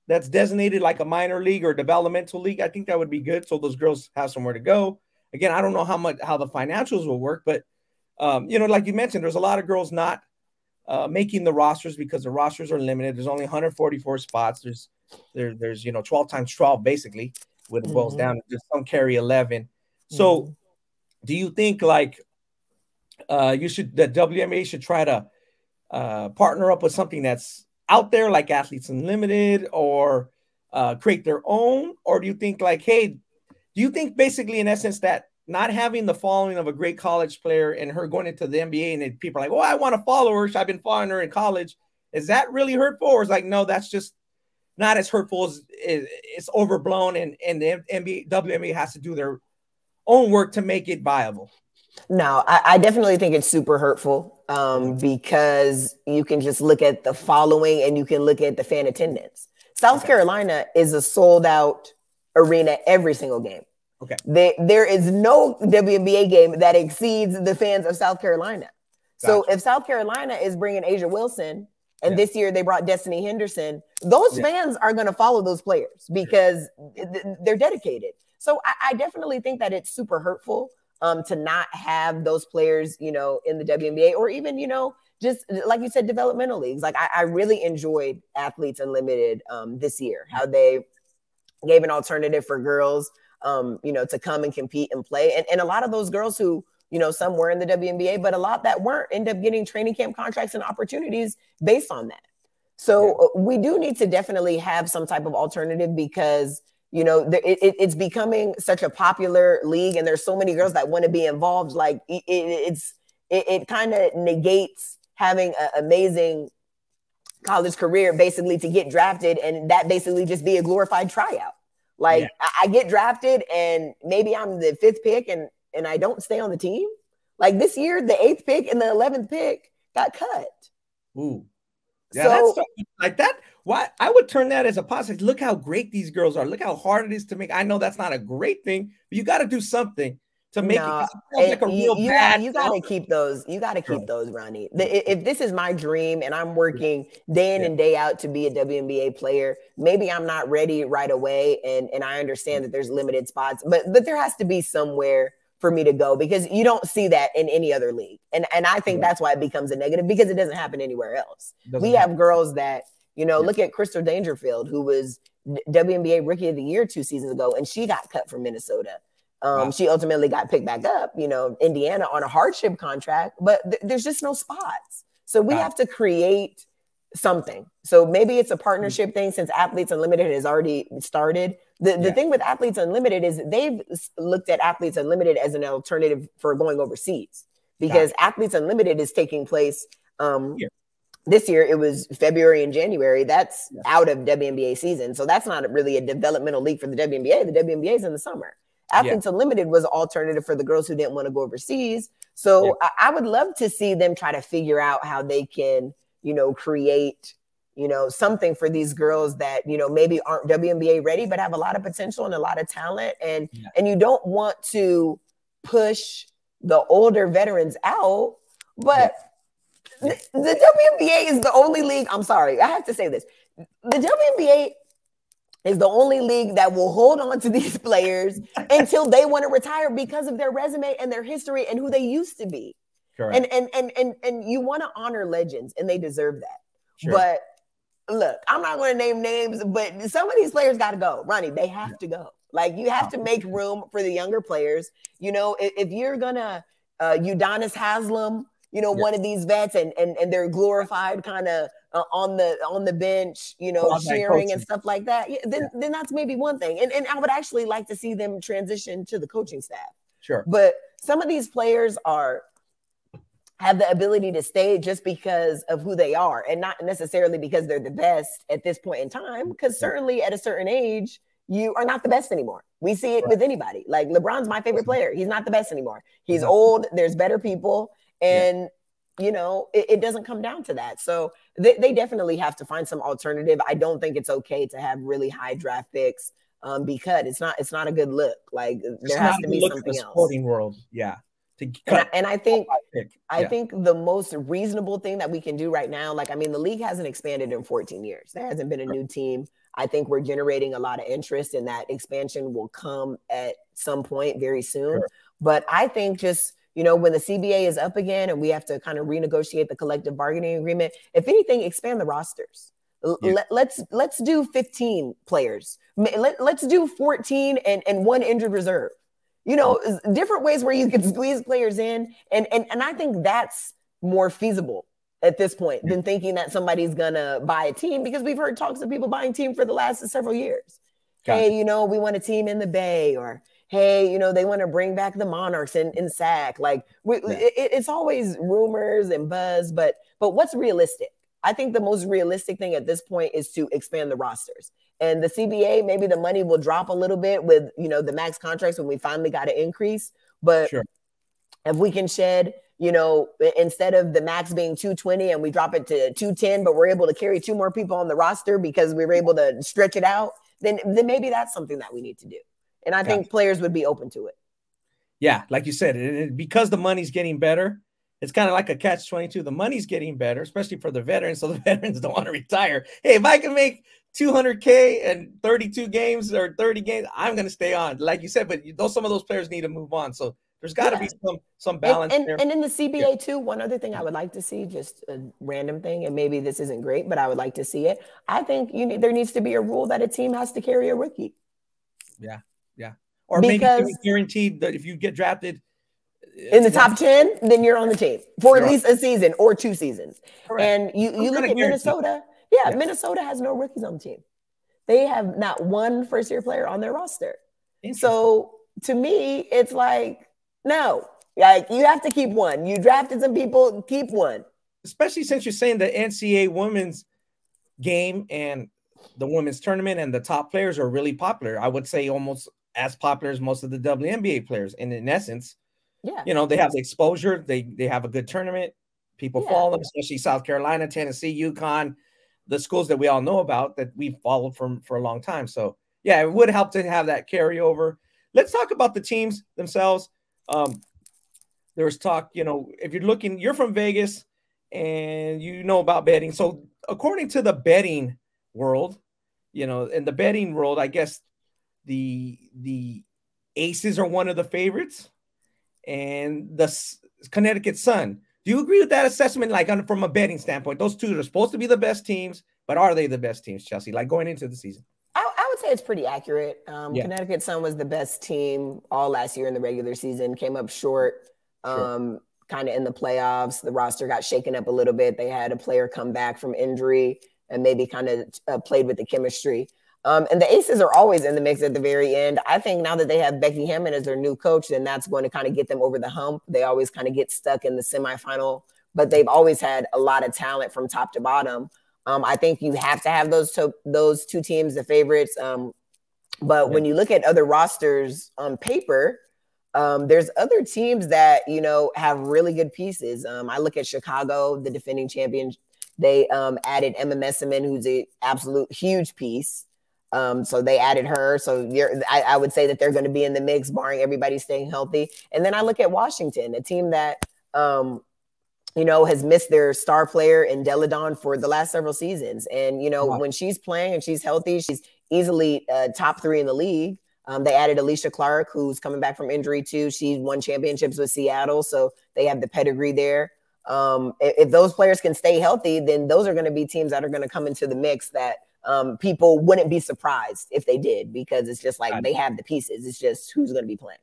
designated like a minor league or developmental league. I think that would be good. So those girls have somewhere to go. Again, I don't know how the financials will work, but you know, like you mentioned, there's a lot of girls not making the rosters because the rosters are limited. There's only 144 spots. There's you know 12 times 12 basically when it boils down. Just some carry 11. So do you think like the WNBA should try to partner up with something that's out there like Athletes Unlimited or create their own? Or do you think like, hey, do you think basically in essence that not having the following of a great college player and her going into the NBA and then people are like, oh, I want to follow her. I've been following her in college. Is that really hurtful? Or is like, no, that's just not as hurtful as it's overblown and the WNBA has to do their own work to make it viable? No, I definitely think it's super hurtful because you can just look at the following and you can look at the fan attendance. South Carolina is a sold out arena every single game. Okay. There is no WNBA game that exceeds the fans of South Carolina. So if South Carolina is bringing Asia Wilson and this year they brought Destiny Henderson, those fans are going to follow those players because they're dedicated. So I definitely think that it's super hurtful to not have those players, you know, in the WNBA or even, you know, just like you said, developmental leagues. Like I really enjoyed Athletes Unlimited this year, how they gave an alternative for girls, you know, to come and compete and play. And a lot of those girls who, you know, some were in the WNBA, but a lot that weren't end up getting training camp contracts and opportunities based on that. So we do need to definitely have some type of alternative because, you know, it's becoming such a popular league and there's so many girls that want to be involved. Like it kind of negates having an amazing college career basically to get drafted and that basically just be a glorified tryout. Like I get drafted and maybe I'm the 5th pick and I don't stay on the team. Like this year, the 8th pick and the 11th pick got cut. Ooh. Yeah, so, that's like that. Why I would turn that as a positive. Look how great these girls are. Look how hard it is to make. I know that's not a great thing, but you got to do something to make no, it like a real bad. you got to keep those. You got to Sure. keep those, Ronnie. If this is my dream and I'm working day in and day out to be a WNBA player, maybe I'm not ready right away, and I understand that there's limited spots, but there has to be somewhere for me to go, because you don't see that in any other league, and I think that's why it becomes a negative, because it doesn't happen anywhere else. We have girls that, you know, look at Crystal Dangerfield, who was WNBA Rookie of the Year 2 seasons ago, and she got cut from Minnesota. She ultimately got picked back up, you know, Indiana on a hardship contract, but there's just no spots. So we have to create something. So maybe it's a partnership thing, since Athletes Unlimited has already started. The thing with Athletes Unlimited is they've looked at Athletes Unlimited as an alternative for going overseas, because Athletes Unlimited is taking place this year. It was February and January. That's out of WNBA season. So that's not really a developmental league for the WNBA. The WNBA is in the summer. Athletes Unlimited was an alternative for the girls who didn't want to go overseas. So I would love to see them try to figure out how they can, you know, create, you know, something for these girls that, you know, maybe aren't WNBA ready, but have a lot of potential and a lot of talent. And you don't want to push the older veterans out, but the WNBA is the only league. I'm sorry, I have to say this. The WNBA is the only league that will hold on to these players until they want to retire, because of their resume and their history and who they used to be. Correct. And you want to honor legends, and they deserve that. Sure. But look, I'm not going to name names, but some of these players got to go. Ronnie, they have to go. Like, you have to make room for the younger players. You know, if you're going to Udonis Haslem, you know, one of these vets, and they're glorified kind of on the bench, you know, cheering and stuff like that, then that's maybe one thing. And I would actually like to see them transition to the coaching staff. Sure. But some of these players have the ability to stay just because of who they are, and not necessarily because they're the best at this point in time, because certainly at a certain age, you are not the best anymore. We see it with anybody. Like, LeBron's my favorite player. He's not the best anymore. He's old. There's better people. And, you know, it doesn't come down to that. So they definitely have to find some alternative. I don't think it's okay to have really high draft picks be cut. It's not a good look. Like, there has to be something else. Sporting world. Yeah. And I think the most reasonable thing that we can do right now, like, I mean, the league hasn't expanded in 14 years. There hasn't been a new team. I think we're generating a lot of interest, and that expansion will come at some point very soon. Sure. But I think just, you know, when the CBA is up again and we have to kind of renegotiate the collective bargaining agreement, if anything, expand the rosters. Yeah. Let's do 15 players. Let's do 14 and 1 injured reserve. You know, different ways where you can squeeze players in. And I think that's more feasible at this point than thinking that somebody's going to buy a team, because we've heard talks of people buying team for the last several years. Hey, you know, we want a team in the Bay, or, hey, you know, they want to bring back the Monarchs in SAC. Like, it's always rumors and buzz, but what's realistic? I think the most realistic thing at this point is to expand the rosters. And the CBA, maybe the money will drop a little bit with, you know, the max contracts when we finally got to increase. But if we can shed, you know, instead of the max being 220 and we drop it to 210, but we're able to carry 2 more people on the roster because we were able to stretch it out, then maybe that's something that we need to do. And I think players would be open to it. Yeah, like you said, because the money's getting better, it's kind of like a catch-22. The money's getting better, especially for the veterans, so the veterans don't want to retire. Hey, if I can make $200K and 32 games or 30 games, I'm going to stay on. Like you said, but some of those players need to move on. So there's got to be some balance there. And in the CBA too, one other thing I would like to see, just a random thing, and maybe this isn't great, but I would like to see it. I think there needs to be a rule that a team has to carry a rookie. Yeah. Or maybe guaranteed that if you get drafted in the top 10, then you're on the team for at least a season or 2 seasons. Correct. And you look at Minnesota. Yeah, Minnesota has no rookies on the team. They have not one first-year player on their roster. So to me, it's like, no, like, you have to keep one. You drafted some people, keep one. Especially since you're saying the NCAA women's game and the women's tournament and the top players are really popular. I would say almost as popular as most of the WNBA players. And in essence, Yeah. You know, they have the exposure. They have a good tournament. People follow them, especially South Carolina, Tennessee, UConn, the schools that we all know about that we've followed for a long time. So, yeah, it would help to have that carryover. Let's talk about the teams themselves. There was talk, you know, if you're from Vegas and you know about betting. So, according to the betting world, you know, in the betting world, I guess the Aces are one of the favorites, and the Connecticut Sun. Do you agree with that assessment? Like from a betting standpoint, those two are supposed to be the best teams, but are they the best teams, Chelsea? Like going into the season? I would say it's pretty accurate. Connecticut Sun was the best team all last year in the regular season. Came up short, kind of in the playoffs. The roster got shaken up a little bit. They had a player come back from injury and maybe kind of played with the chemistry. And the Aces are always in the mix at the very end. I think now that they have Becky Hammon as their new coach, then that's going to kind of get them over the hump. They always kind of get stuck in the semifinal, but they've always had a lot of talent from top to bottom. I think you have to have those two teams, the favorites. But when you look at other rosters on paper, there's other teams that, you know, have really good pieces. I look at Chicago, the defending champions. They added Emma Messiman, who's an absolute huge piece. So they added her. So I would say that they're going to be in the mix, barring everybody staying healthy. And then I look at Washington, a team that, you know, has missed their star player in Deladon for the last several seasons. And, you know, when she's playing and she's healthy, she's easily top 3 in the league. They added Alicia Clark, who's coming back from injury too. She won championships with Seattle, so they have the pedigree there. If those players can stay healthy, then those are going to be teams that are going to come into the mix that people wouldn't be surprised if they did, because it's just like they have the pieces. It's just who's going to be playing.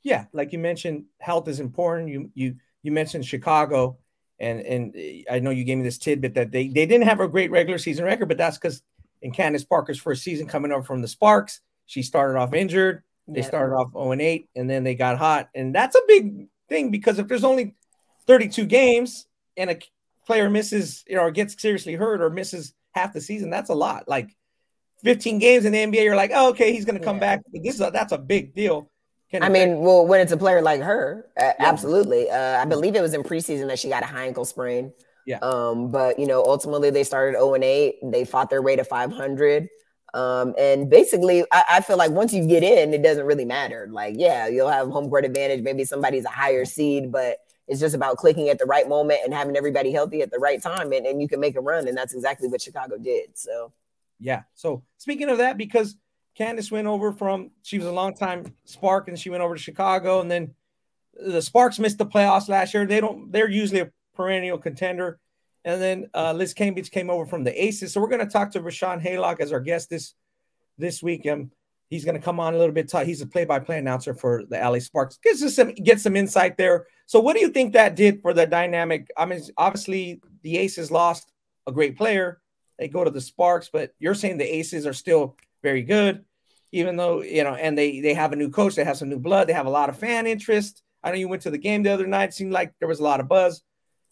Yeah, like you mentioned, health is important. You mentioned Chicago, and I know you gave me this tidbit that they didn't have a great regular season record, but that's because in Candace Parker's first season coming over from the Sparks, she started off injured. They started off 0-8, and then they got hot. And that's a big thing, because if there's only 32 games and a player misses, you know, or gets seriously hurt or misses half the season, that's a lot. Like 15 games in the NBA, you're like, oh, okay, he's going to come back. But that's a big deal. Well, when it's a player like her, absolutely. I believe it was in preseason that she got a high ankle sprain. Yeah. But, you know, ultimately they started 0-8. They fought their way to 500. And basically, I feel like once you get in, it doesn't really matter. Like, yeah, you'll have home court advantage. Maybe somebody's a higher seed, but it's just about clicking at the right moment and having everybody healthy at the right time. And you can make a run. And that's exactly what Chicago did. So, yeah. So speaking of that, because Candace went over she was a longtime Spark, and she went over to Chicago, and then the Sparks missed the playoffs last year. They're usually a perennial contender. And then Liz Cambridge came over from the Aces. So we're going to talk to Rashawn Haylock as our guest this week. He's going to come on a little bit. He's a play-by-play announcer for the LA Sparks. Get some insight there. So what do you think that did for the dynamic? I mean, obviously the Aces lost a great player. They go to the Sparks, but you're saying the Aces are still very good, even though, you know, and they have a new coach. They have some new blood. They have a lot of fan interest. I know you went to the game the other night. It seemed like there was a lot of buzz.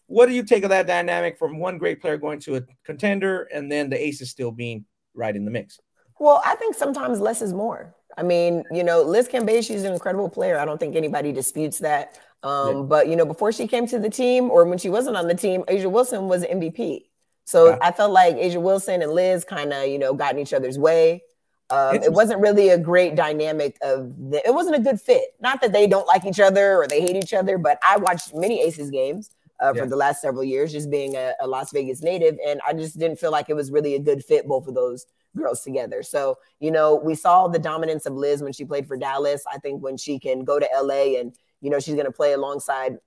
What do you take of that dynamic from one great player going to a contender and then the Aces still being right in the mix? Well, I think sometimes less is more. I mean, you know, Liz Cambage, she's an incredible player. I don't think anybody disputes that. But, you know, before she came to the team, or when she wasn't on the team, A'ja Wilson was MVP. So I felt like A'ja Wilson and Liz kind of, you know, got in each other's way. It wasn't really a great dynamic it wasn't a good fit. Not that they don't like each other or they hate each other, but I watched many Aces games for the last several years, just being a Las Vegas native. And I just didn't feel like it was really a good fit, both of those girls together. So, you know, we saw the dominance of Liz when she played for Dallas. I think when she can go to LA and, you know, she's going to play alongside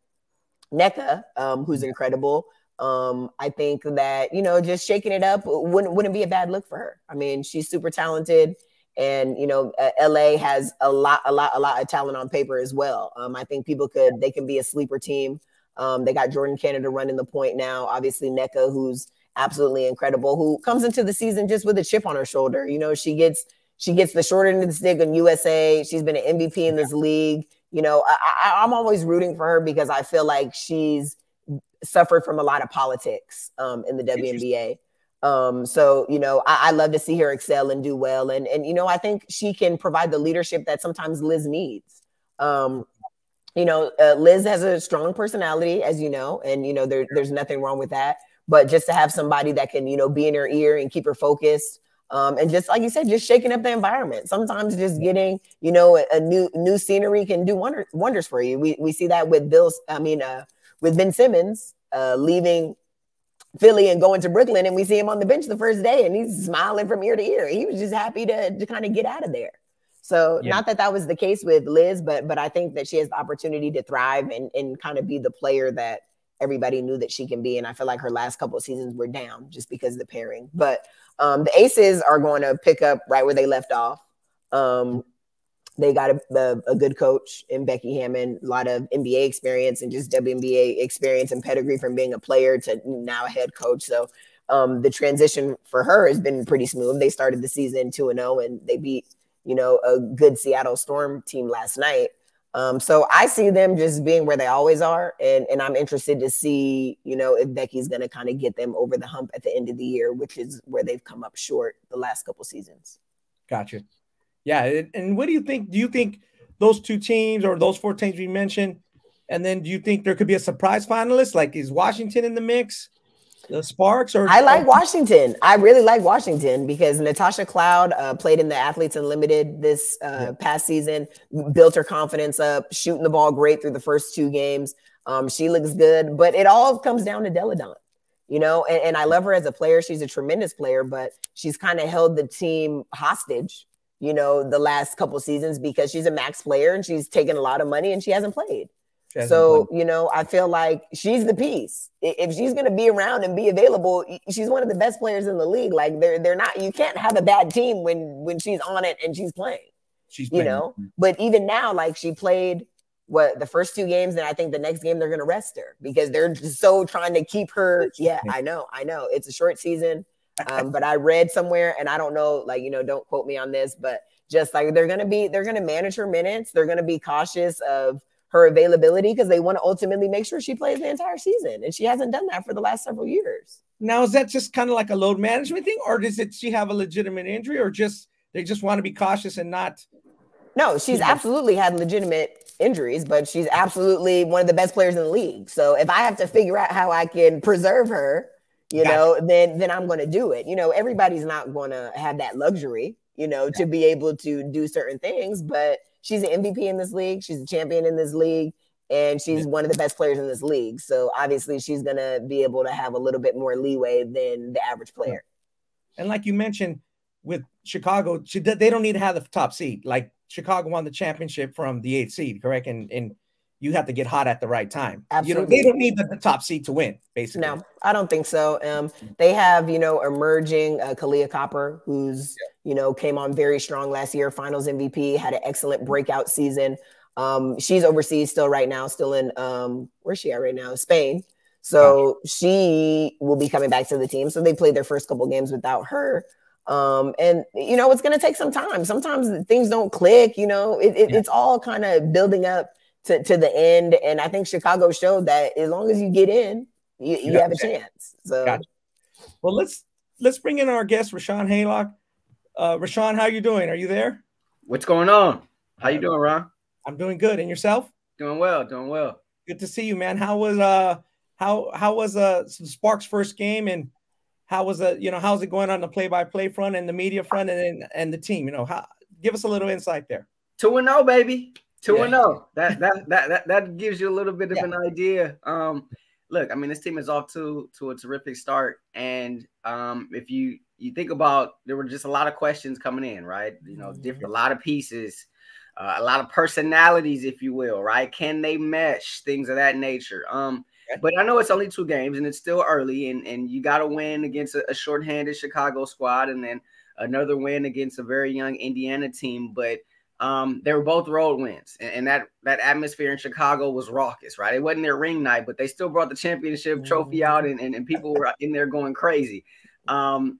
Nneka, who's incredible. I think that, you know, just shaking it up wouldn't be a bad look for her. I mean, she's super talented, and, you know, LA has a lot of talent on paper as well. I think they can be a sleeper team. They got Jordan Canada running the point now. Obviously, Nneka, who's absolutely incredible, who comes into the season just with a chip on her shoulder. You know, she gets the short end of the stick in USA. She's been an MVP in this league. You know, I'm always rooting for her because I feel like she's suffered from a lot of politics in the WNBA. So, you know, I love to see her excel and do well. And, you know, I think she can provide the leadership that sometimes Liz needs. Liz has a strong personality, as you know, and there's nothing wrong with that. But just to have somebody that can, be in her ear and keep her focused, and just like you said, just shaking up the environment. Sometimes just getting, a new scenery can do wonders for you. We see that with with Ben Simmons leaving Philly and going to Brooklyn, and we see him on the bench the first day, and he's smiling from ear to ear. He was just happy to kind of get out of there. So not that was the case with Liz, but I think that she has the opportunity to thrive and kind of be the player that everybody knew that she can be. And I feel like her last couple of seasons were down just because of the pairing. But the Aces are going to pick up right where they left off. They got a good coach in Becky Hammon, a lot of NBA experience and just WNBA experience and pedigree from being a player to now a head coach. So the transition for her has been pretty smooth. They started the season 2-0 and they beat a good Seattle Storm team last night. So I see them just being where they always are. And I'm interested to see, if Becky's going to kind of get them over the hump at the end of the year, which is where they've come up short the last couple seasons. Gotcha. Yeah. And what do you think? Do you think those two teams or those four teams we mentioned, and then do you think there could be a surprise finalist? Like, is Washington in the mix? The Sparks? Or I like Washington. I really like Washington because Natasha Cloud played in the Athletes Unlimited this past season, built her confidence up, shooting the ball great through the first 2 games. She looks good, but it all comes down to Delle Donne, and I love her as a player. She's a tremendous player, but she's kind of held the team hostage, the last couple seasons because she's a max player and she's taken a lot of money and she hasn't played. So, I feel like she's the piece. If she's going to be around and be available, she's one of the best players in the league. Like they're not, you can't have a bad team when she's on it and she's playing, but even now, like she played the first 2 games. And I think the next game they're going to rest her because they're just so trying to keep her. Yeah, I know. It's a short season. But I read somewhere and I don't know, don't quote me on this, but just like they're going to manage her minutes. They're going to be cautious of her availability because they want to ultimately make sure she plays the entire season. And she hasn't done that for the last several years. Now, is that just kind of like a load management thing, or does she have a legitimate injury, or they just want to be cautious and not? No, she's absolutely had legitimate injuries, but she's absolutely one of the best players in the league. So if I have to figure out how I can preserve her, then I'm going to do it. Everybody's not going to have that luxury, to be able to do certain things, but she's an MVP in this league. She's a champion in this league, and she's one of the best players in this league. So obviously she's going to be able to have a little bit more leeway than the average player. And like you mentioned with Chicago, they don't need to have the top seed. Like Chicago won the championship from the 8th seed, correct? And you have to get hot at the right time. Absolutely. They don't need the top seed to win, basically. No, I don't think so. They have, emerging Kalia Copper, who's, came on very strong last year, finals MVP, had an excellent breakout season. She's overseas still right now, still in, where's she at right now? Spain. So she will be coming back to the team. So they played their first couple games without her. And it's going to take some time. Sometimes things don't click, it's all kind of building up to the end. And I think Chicago showed that as long as you get in, you have a chance. So, gotcha. Well, let's bring in our guest, Rashawn Haylock. Rashawn, how you doing? Are you there? What's going on? How you doing, Ron? I'm doing good. And yourself? Doing well. Good to see you, man. How was Sparks' first game, and how's it going on the play-by-play front and the media front and the team? Give us a little insight there. 2-0, baby. 2-0. That gives you a little bit of an idea. Look, I mean, this team is off to a terrific start, and if you think about, there were just a lot of questions coming in, right? A lot of pieces, a lot of personalities, if you will, right? Can they mesh, things of that nature? But I know it's only 2 games and it's still early, and you got to win against a shorthanded Chicago squad, and then another win against a very young Indiana team. But they were both road wins, and that atmosphere in Chicago was raucous, right? It wasn't their ring night, but they still brought the championship trophy out, and people were in there going crazy. So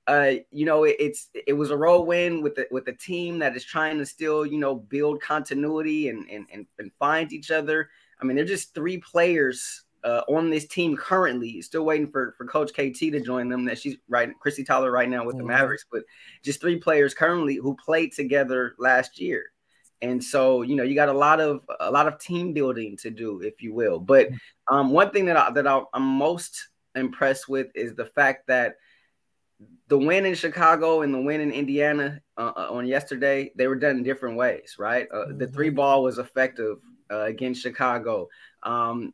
it was a road win with a team that is trying to still build continuity and find each other. I mean, they're just 3 players on this team currently, still waiting for Coach KT to join them. That she's right, Chrissy Tyler right now with the Mavericks, but just 3 players currently who played together last year. And so, you know, you got a lot of team building to do, if you will. But one thing that I'm most impressed with is the fact that the win in Chicago and the win in Indiana on yesterday, they were done in different ways, right? The 3-ball was effective against Chicago.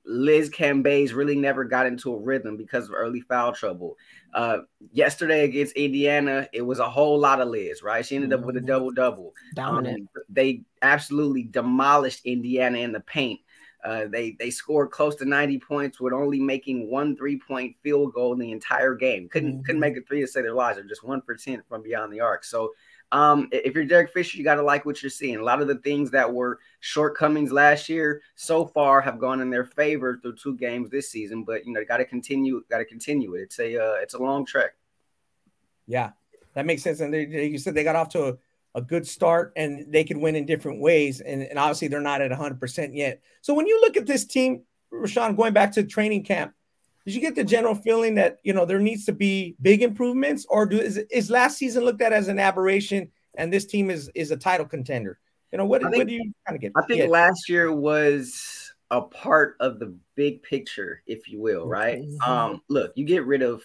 Liz Cambage really never got into a rhythm because of early foul trouble. Yesterday against Indiana, it was a whole lot of Liz, right? She ended up with a double-double. They absolutely demolished Indiana in the paint. They scored close to 90 points with only making 1 3-point field goal in the entire game. Couldn't make a three to save their lives. They're just 1 for 10 from beyond the arc. So if you're Derek Fisher, you got to like what you're seeing. A lot of the things that were shortcomings last year so far have gone in their favor through 2 games this season. But, you know, got to continue it. It's a long trek. Yeah, that makes sense. And you said they got off to a good start and they can win in different ways. And obviously they're not at 100% yet. So when you look at this team, Rashawn, going back to training camp, did you get the general feeling that, you know, there needs to be big improvements, or is last season looked at as an aberration and this team is a title contender? You know, what do you kind of get? I think last year was a part of the big picture, if you will, right? Look, you get rid of,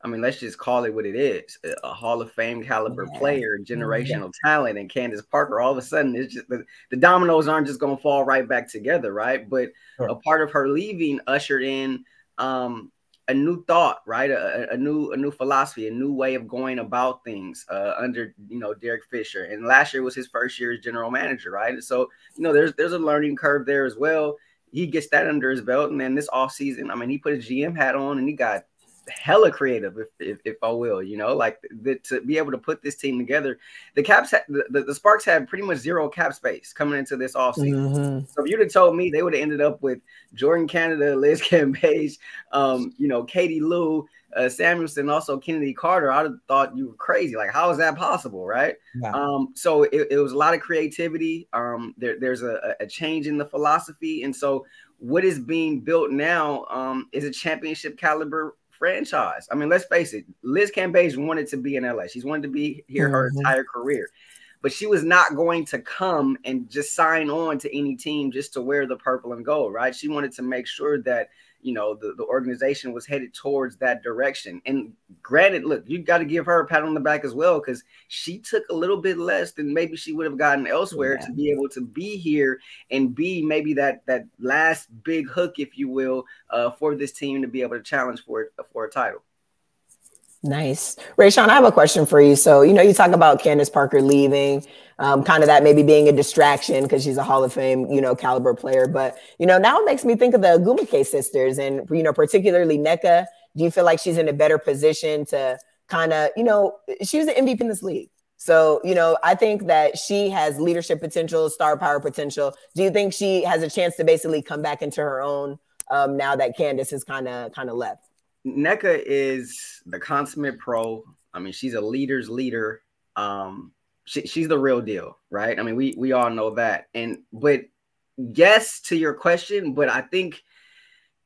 I mean, let's just call it what it is, a Hall of Fame caliber player, generational talent, and Candace Parker. All of a sudden, it's just the dominoes aren't just going to fall right back together, right? But a part of her leaving ushered in a new thought, right? A new philosophy, a new way of going about things under, you know, Derek Fisher. And last year was his first year as general manager, right? So, you know, there's a learning curve there as well. He gets that under his belt, and then this offseason, I mean, he put his GM hat on and he got hella creative, if I will, you know, like to be able to put this team together. The Caps, the Sparks had pretty much 0 cap space coming into this offseason. So if you'd have told me they would have ended up with Jordan Canada, Liz Cambage, you know, Katie Lou, Samuelson, also Kennedy Carter, I'd have thought you were crazy. Like, how is that possible, right? So it was a lot of creativity. There's a change in the philosophy, and so what is being built now is a championship caliber franchise. I mean, let's face it, Liz Cambage wanted to be in LA. She's wanted to be here her entire career, but she was not going to come and just sign on to any team just to wear the purple and gold, right? She wanted to make sure that, you know, the organization was headed towards that direction. And granted, look, you got to give her a pat on the back as well, because she took a little bit less than maybe she would have gotten elsewhere to be able to be here and be maybe that last big hook, if you will, for this team to be able to challenge for a title. Nice. Rayshawn, I have a question for you. So, you know, you talk about Candace Parker leaving, kind of that maybe being a distraction because she's a Hall of Fame, you know, caliber player. But, you know, now it makes me think of the Ogwumike sisters and, you know, particularly Nneka. Do you feel like she's in a better position to kind of, you know, she was the MVP in this league. So, you know, I think that she has leadership potential, star power potential. Do you think she has a chance to basically come back into her own now that Candace has kind of left? Nneka is the consummate pro. I mean, she's a leader's leader. She's the real deal, right? I mean, we all know that. But yes, to your question, but I think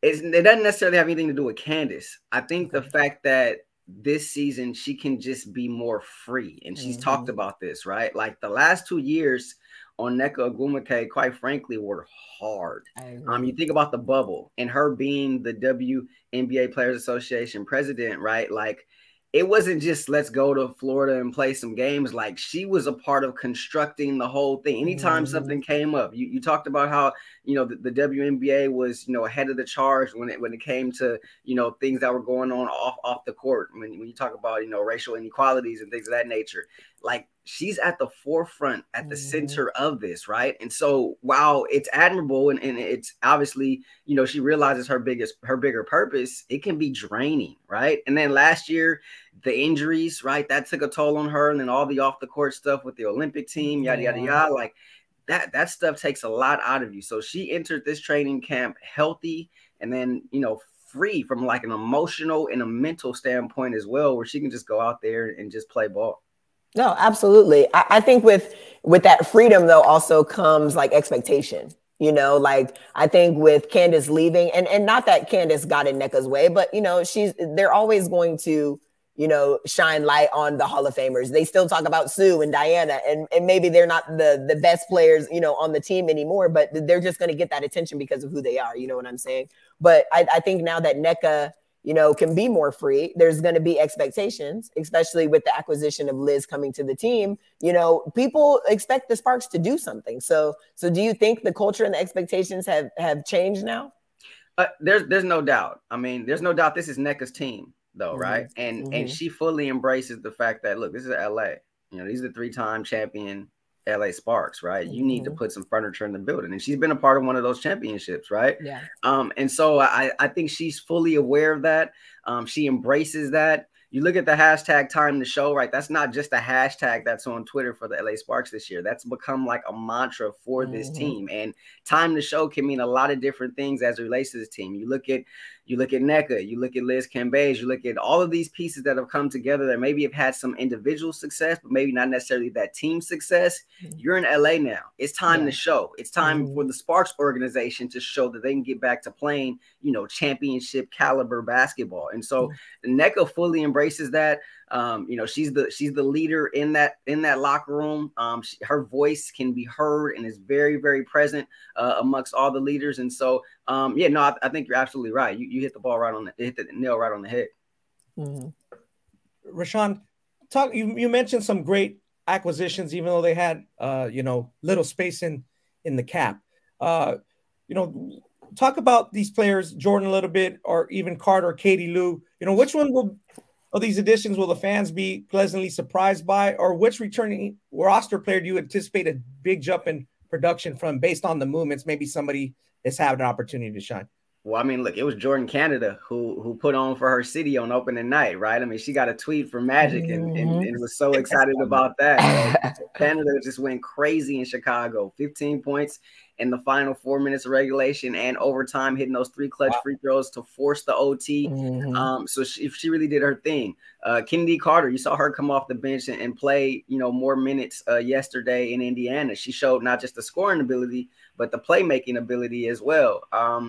it doesn't necessarily have anything to do with Candace. I think the fact that this season she can just be more free, and she's talked about this, right? Like the last 2 years on Nneka Ogwumike, quite frankly, were hard. You think about the bubble and her being the WNBA Players Association president, right? Like, it wasn't just let's go to Florida and play some games. Like, she was a part of constructing the whole thing. Anytime something came up, you talked about how, you know, the WNBA was, you know, ahead of the charge when it came to, you know, things that were going on off the court. When you talk about, you know, racial inequalities and things of that nature, like, she's at the forefront, at the center of this, right? And so while it's admirable and it's obviously, you know, she realizes her bigger purpose, it can be draining, right? And then last year, the injuries, right, that took a toll on her, and then all the off the court stuff with the Olympic team, yada yada yada, like that stuff takes a lot out of you. So she entered this training camp healthy, and then, you know, free from like an emotional and a mental standpoint as well, where she can just go out there and just play ball. No, absolutely. I think with that freedom, though, also comes like expectation. You know, like I think with Candace leaving, and not that Candace got in Nneka's way, but, you know, they're always going to, shine light on the Hall of Famers. They still talk about Sue and Diana, and maybe they're not the best players, on the team anymore, but they're just going to get that attention because of who they are. You know what I'm saying? But I think now that Nneka, can be more free, there's going to be expectations, especially with the acquisition of Liz coming to the team. People expect the Sparks to do something. So do you think the culture and the expectations have changed now? There's no doubt. I mean, there's no doubt this is Nneka's team, though, right? And she fully embraces the fact that, look, this is LA. These are the 3-time champion LA Sparks, right? You need to put some furniture in the building. And she's been a part of one of those championships, right? Yeah. And so I think she's fully aware of that. She embraces that. You look at the hashtag time to show, right? That's not just a hashtag that's on Twitter for the LA Sparks this year. That's become like a mantra for this team. And time to show can mean a lot of different things as it relates to this team. You look at Nneka, you look at Liz Cambage, you look at all of these pieces that have come together that maybe have had some individual success, but maybe not necessarily that team success. You're in LA now. It's time to show. It's time for the Sparks organization to show that they can get back to playing, championship caliber basketball. And so Nneka fully embraces that. She's the leader in that locker room. Her voice can be heard and is very, very present amongst all the leaders. And so, I think you're absolutely right. You hit the ball hit the nail right on the head. Rashawn, you mentioned some great acquisitions, even though they had little space in the cap. Talk about these players, Jordan, a little bit, or even Carter, Katie Lou. Which one of these additions will the fans be pleasantly surprised by, or which returning roster player do you anticipate a big jump in production from based on the movements? Maybe somebody is having an opportunity to shine. Well, I mean, look, it was Jordan Canada who put on for her city on opening night, right? I mean, she got a tweet from Magic and was so excited about that. Canada just went crazy in Chicago. 15 points in the final 4 minutes of regulation and overtime, hitting those 3 clutch free throws to force the OT. So she really did her thing. Kennedy Carter, you saw her come off the bench and play, more minutes yesterday in Indiana. She showed not just the scoring ability, but the playmaking ability as well.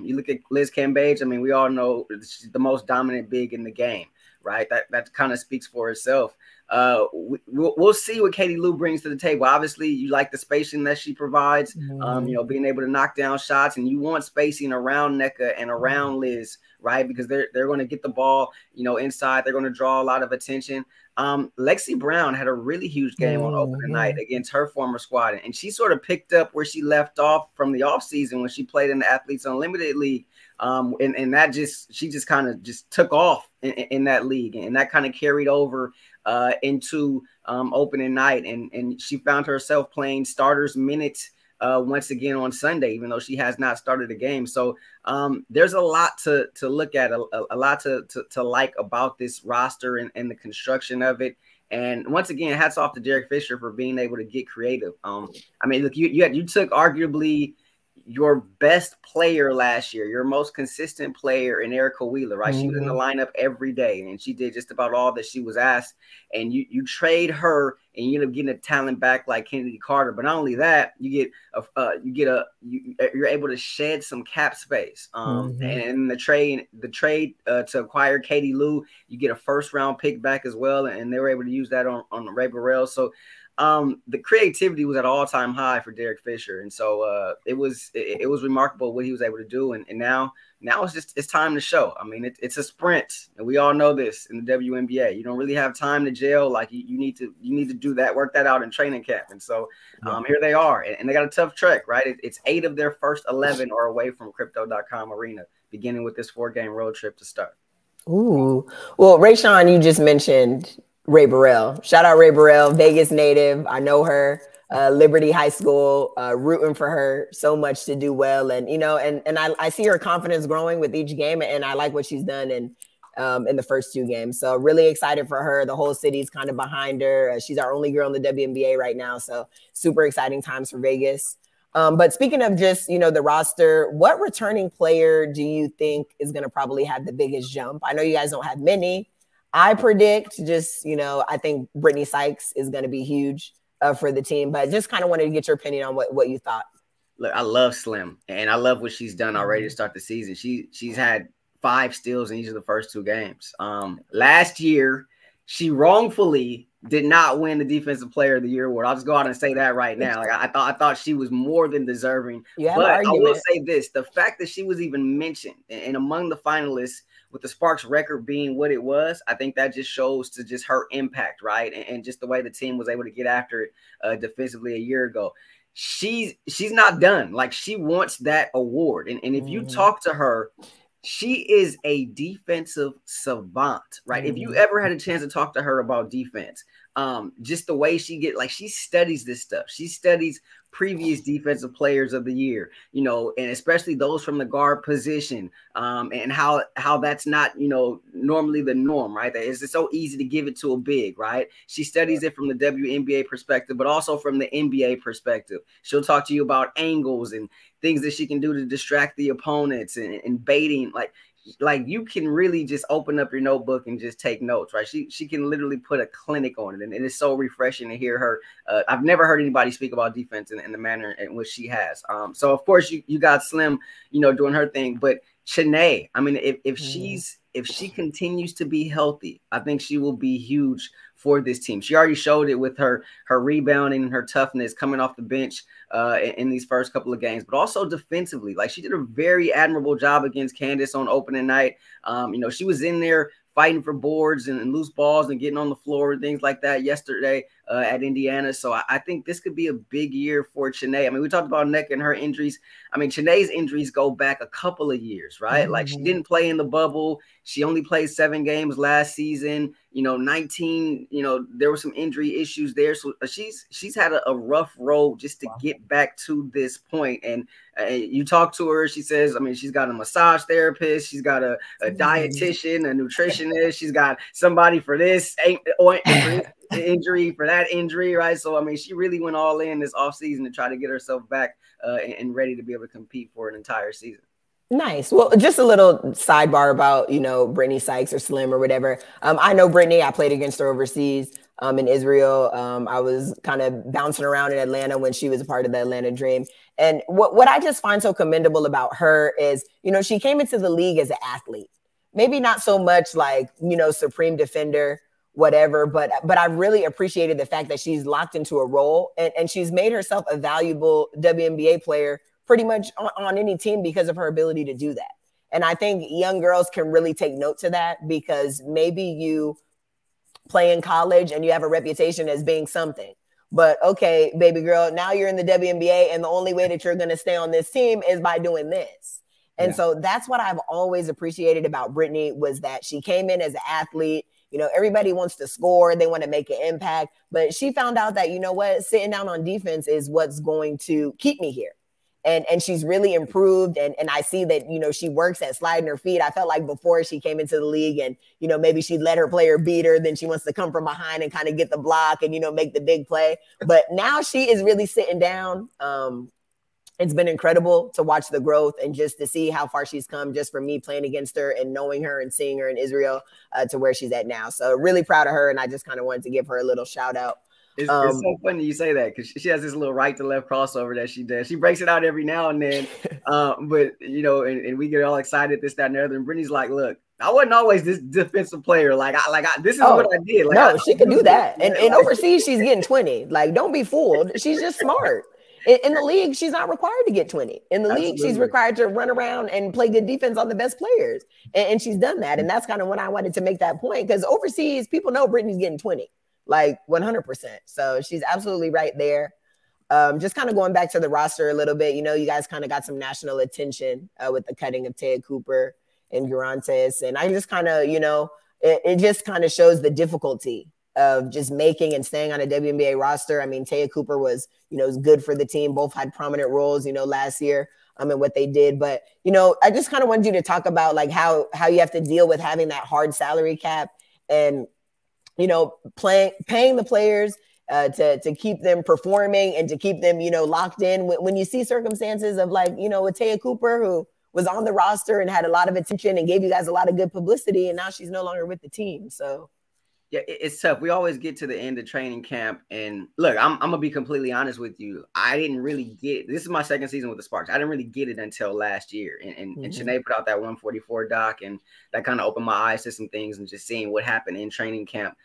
You look at Liz Cambage. I mean, we all know she's the most dominant big in the game, right? That kind of speaks for itself. We'll see what Katie Lou brings to the table. Obviously, you like the spacing that she provides, being able to knock down shots, and you want spacing around Nneka and around Liz, right? Because they're going to get the ball, inside. They're going to draw a lot of attention. Lexi Brown had a really huge game on opening night against her former squad, and she sort of picked up where she left off from the offseason when she played in the Athletes Unlimited League. And that she just kind of took off in that league, and that kind of carried over into opening night, and she found herself playing starters minutes once again on Sunday, even though she has not started a game. So there's a lot to look at, a lot to like about this roster and the construction of it. And once again, hats off to Derek Fisher for being able to get creative. I mean, look, you took arguably your best player last year, your most consistent player in Erica Wheeler, right? She was in the lineup every day, and she did just about all that she was asked. And you trade her, and you end up getting a talent back like Kennedy Carter. But not only that, you're able to shed some cap space. And the trade to acquire Katie Lou, you get a first-round pick back as well, and they were able to use that on Ray Burrell. So the creativity was at an all-time high for Derek Fisher. And so it was remarkable what he was able to do. And now it's time to show. I mean, it's a sprint, and we all know this in the WNBA. You don't really have time to gel. Like you need to do that, work that out in training camp. And so here they are, and they got a tough trek, right? It's 8 of their first 11 are away from Crypto.com Arena, beginning with this 4-game road trip to start. Ooh, well, Rayshawn, you just mentioned Ray Burrell. Shout out Ray Burrell, Vegas native. I know her, Liberty High School, rooting for her so much to do well. And, and I see her confidence growing with each game, and I like what she's done in the first 2 games. So really excited for her. The whole city's kind of behind her. She's our only girl in the WNBA right now. So super exciting times for Vegas. But speaking of just, the roster, what returning player do you think is going to probably have the biggest jump? I know you guys don't have many. I predict I think Brittany Sykes is going to be huge for the team, but just kind of wanted to get your opinion on what you thought. Look, I love Slim, and I love what she's done already to start the season. She's had 5 steals in each of the first 2 games. Last year, she wrongfully did not win the Defensive Player of the Year award. I'll just go out and say that right now. Like, I thought she was more than deserving. But I will say this: the fact that she was even mentioned and among the finalists, with the Sparks record being what it was, I think that just shows to just her impact, right? And just the way the team was able to get after it defensively a year ago. She's not done. Like, she wants that award. And if you talk to her, she is a defensive savant, right? If you ever had a chance to talk to her about defense, just the way she studies this stuff. She studies previous defensive players of the year, you know, and especially those from the guard position, and how that's not, you know, normally the norm, right? That it's so easy to give it to a big, right? She studies it from the WNBA perspective, but also from the NBA perspective. She'll talk to you about angles and things that she can do to distract the opponents and baiting. Like you can really just open up your notebook and just take notes, right? She can literally put a clinic on it, and it is so refreshing to hear her. I've never heard anybody speak about defense in the manner in which she has. So of course you got Slim, you know, doing her thing, but Chiney, I mean, if she continues to be healthy, I think she will be huge for this team. She already showed it with her rebounding and her toughness coming off the bench in these first couple of games, but also defensively. Like, she did a very admirable job against Candace on opening night. You know, she was in there fighting for boards and loose balls and getting on the floor and things like that yesterday at Indiana. So I think this could be a big year for Chiney. I mean, we talked about neck and her injuries. I mean, Chiney's injuries go back a couple of years, right? Like, she didn't play in the bubble. She only played 7 games last season, you know, 19, you know, there were some injury issues there. So she's had a rough road just to get back to this point. And you talk to her, she says, I mean, she's got a massage therapist, she's got a dietitian, a nutritionist, she's got somebody for this injury, for that injury, right? So, I mean, she really went all in this offseason to try to get herself back and ready to be able to compete for an entire season. Nice. Well, just a little sidebar about, you know, Brittany Sykes or Slim or whatever. I know Brittany. I played against her overseas in Israel. I was kind of bouncing around in Atlanta when she was a part of the Atlanta Dream. And what I just find so commendable about her is, you know, she came into the league as an athlete. Maybe not so much like, you know, supreme defender, whatever, but I really appreciated the fact that she's locked into a role and she's made herself a valuable WNBA player pretty much on any team because of her ability to do that. And I think young girls can really take note to that, because maybe you play in college and you have a reputation as being something. But okay, baby girl, now you're in the WNBA, and the only way that you're going to stay on this team is by doing this. And so that's what I've always appreciated about Brittany, was that she came in as an athlete. You know, everybody wants to score. They want to make an impact. But she found out that, you know what, sitting down on defense is what's going to keep me here. And she's really improved. And I see that, you know, she works at sliding her feet. I felt like before she came into the league and, you know, maybe she'd let her player beat her. Then she wants to come from behind and kind of get the block and, you know, make the big play. But now she is really sitting down. It's been incredible to watch the growth and just to see how far she's come just from me playing against her and knowing her and seeing her in Israel to where she's at now. So really proud of her. And I just kind of wanted to give her a little shout out. It's so funny you say that, because she has this little right to left crossover that she does. She breaks it out every now and then. But, you know, and we get all excited, this, that, and the other. And Brittany's like, look, I wasn't always this defensive player. This is what I did. Like, no, she can do that. And overseas, she's getting 20. Like, don't be fooled. She's just smart. In the league, she's not required to get 20. In the league, she's required to run around and play good defense on the best players. And she's done that. And that's kind of when I wanted to make that point, because overseas, people know Brittany's getting 20. Like 100%. So she's absolutely right there. Just kind of going back to the roster a little bit, you know, you guys kind of got some national attention with the cutting of Taya Cooper and Guarantes. And I just kind of, you know, it just kind of shows the difficulty of just making and staying on a WNBA roster. I mean, Taya Cooper was, you know, was good for the team. Both had prominent roles, you know, last year and what they did. But, you know, I just kind of wanted you to talk about like how you have to deal with having that hard salary cap and, you know, paying the players to keep them performing and to keep them, you know, locked in. When you see circumstances of like, you know, with Taya Cooper, who was on the roster and had a lot of attention and gave you guys a lot of good publicity, and now she's no longer with the team. So, yeah, it's tough. We always get to the end of training camp, and look, I'm gonna be completely honest with you. I didn't really get. This is my second season with the Sparks. I didn't really get it until last year, and Chiney put out that 144 doc, and that kind of opened my eyes to some things and just seeing what happened in training camp.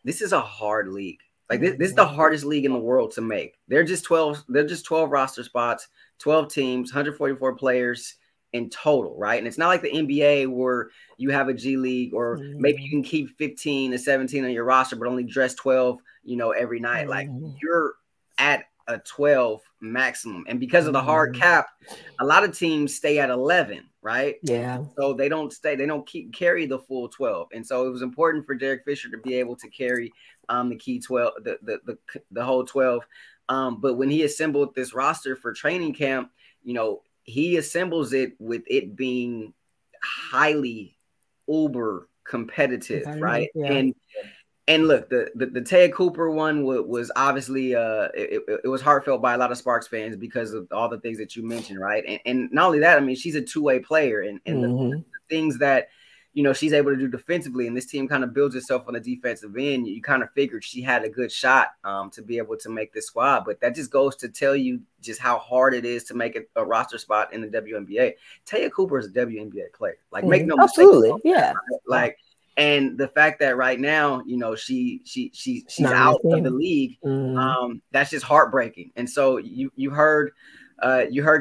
This is a hard league. Like this is the hardest league in the world to make. They're just 12 roster spots, 12 teams, 144 players in total, right? And it's not like the NBA where you have a G League or maybe you can keep 15 to 17 on your roster, but only dress 12, every night. Like you're at a 12 maximum. And because of the hard cap, a lot of teams stay at 11, right? Yeah. So they don't carry the full 12. And so it was important for Derek Fisher to be able to carry the key 12, the whole 12. But when he assembled this roster for training camp, he assembles it with it being highly uber competitive, right? Yeah. And look, the Taya Cooper one was obviously it was heartfelt by a lot of Sparks fans because of all the things that you mentioned, right? And not only that, I mean, she's a two-way player, and the things that she's able to do defensively, and this team kind of builds itself on the defensive end. You kind of figured she had a good shot to be able to make this squad, but that just goes to tell you just how hard it is to make a roster spot in the WNBA. Taya Cooper is a WNBA player. Like, make no mistake. Absolutely, yeah. Like, and the fact that right now, she's out of the league, that's just heartbreaking. And so you heard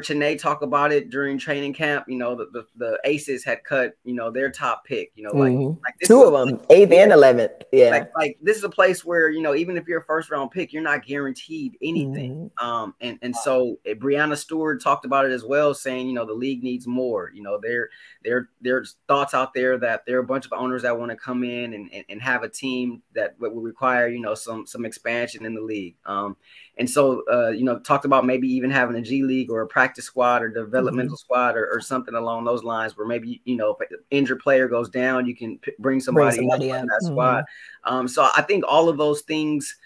Chiney talk about it during training camp. The Aces had cut, their top pick, like this two of them, 8th and 11th. Yeah. Like this is a place where, even if you're a first round pick, you're not guaranteed anything. And so Brianna Stewart talked about it as well, saying, the league needs more. There's thoughts out there that there are a bunch of owners that want to come in and have a team that will require, some expansion in the league. And so, talked about maybe even having a G League or a practice squad or developmental squad or something along those lines where maybe, if an injured player goes down, you can bring somebody up in that squad. So I think all of those things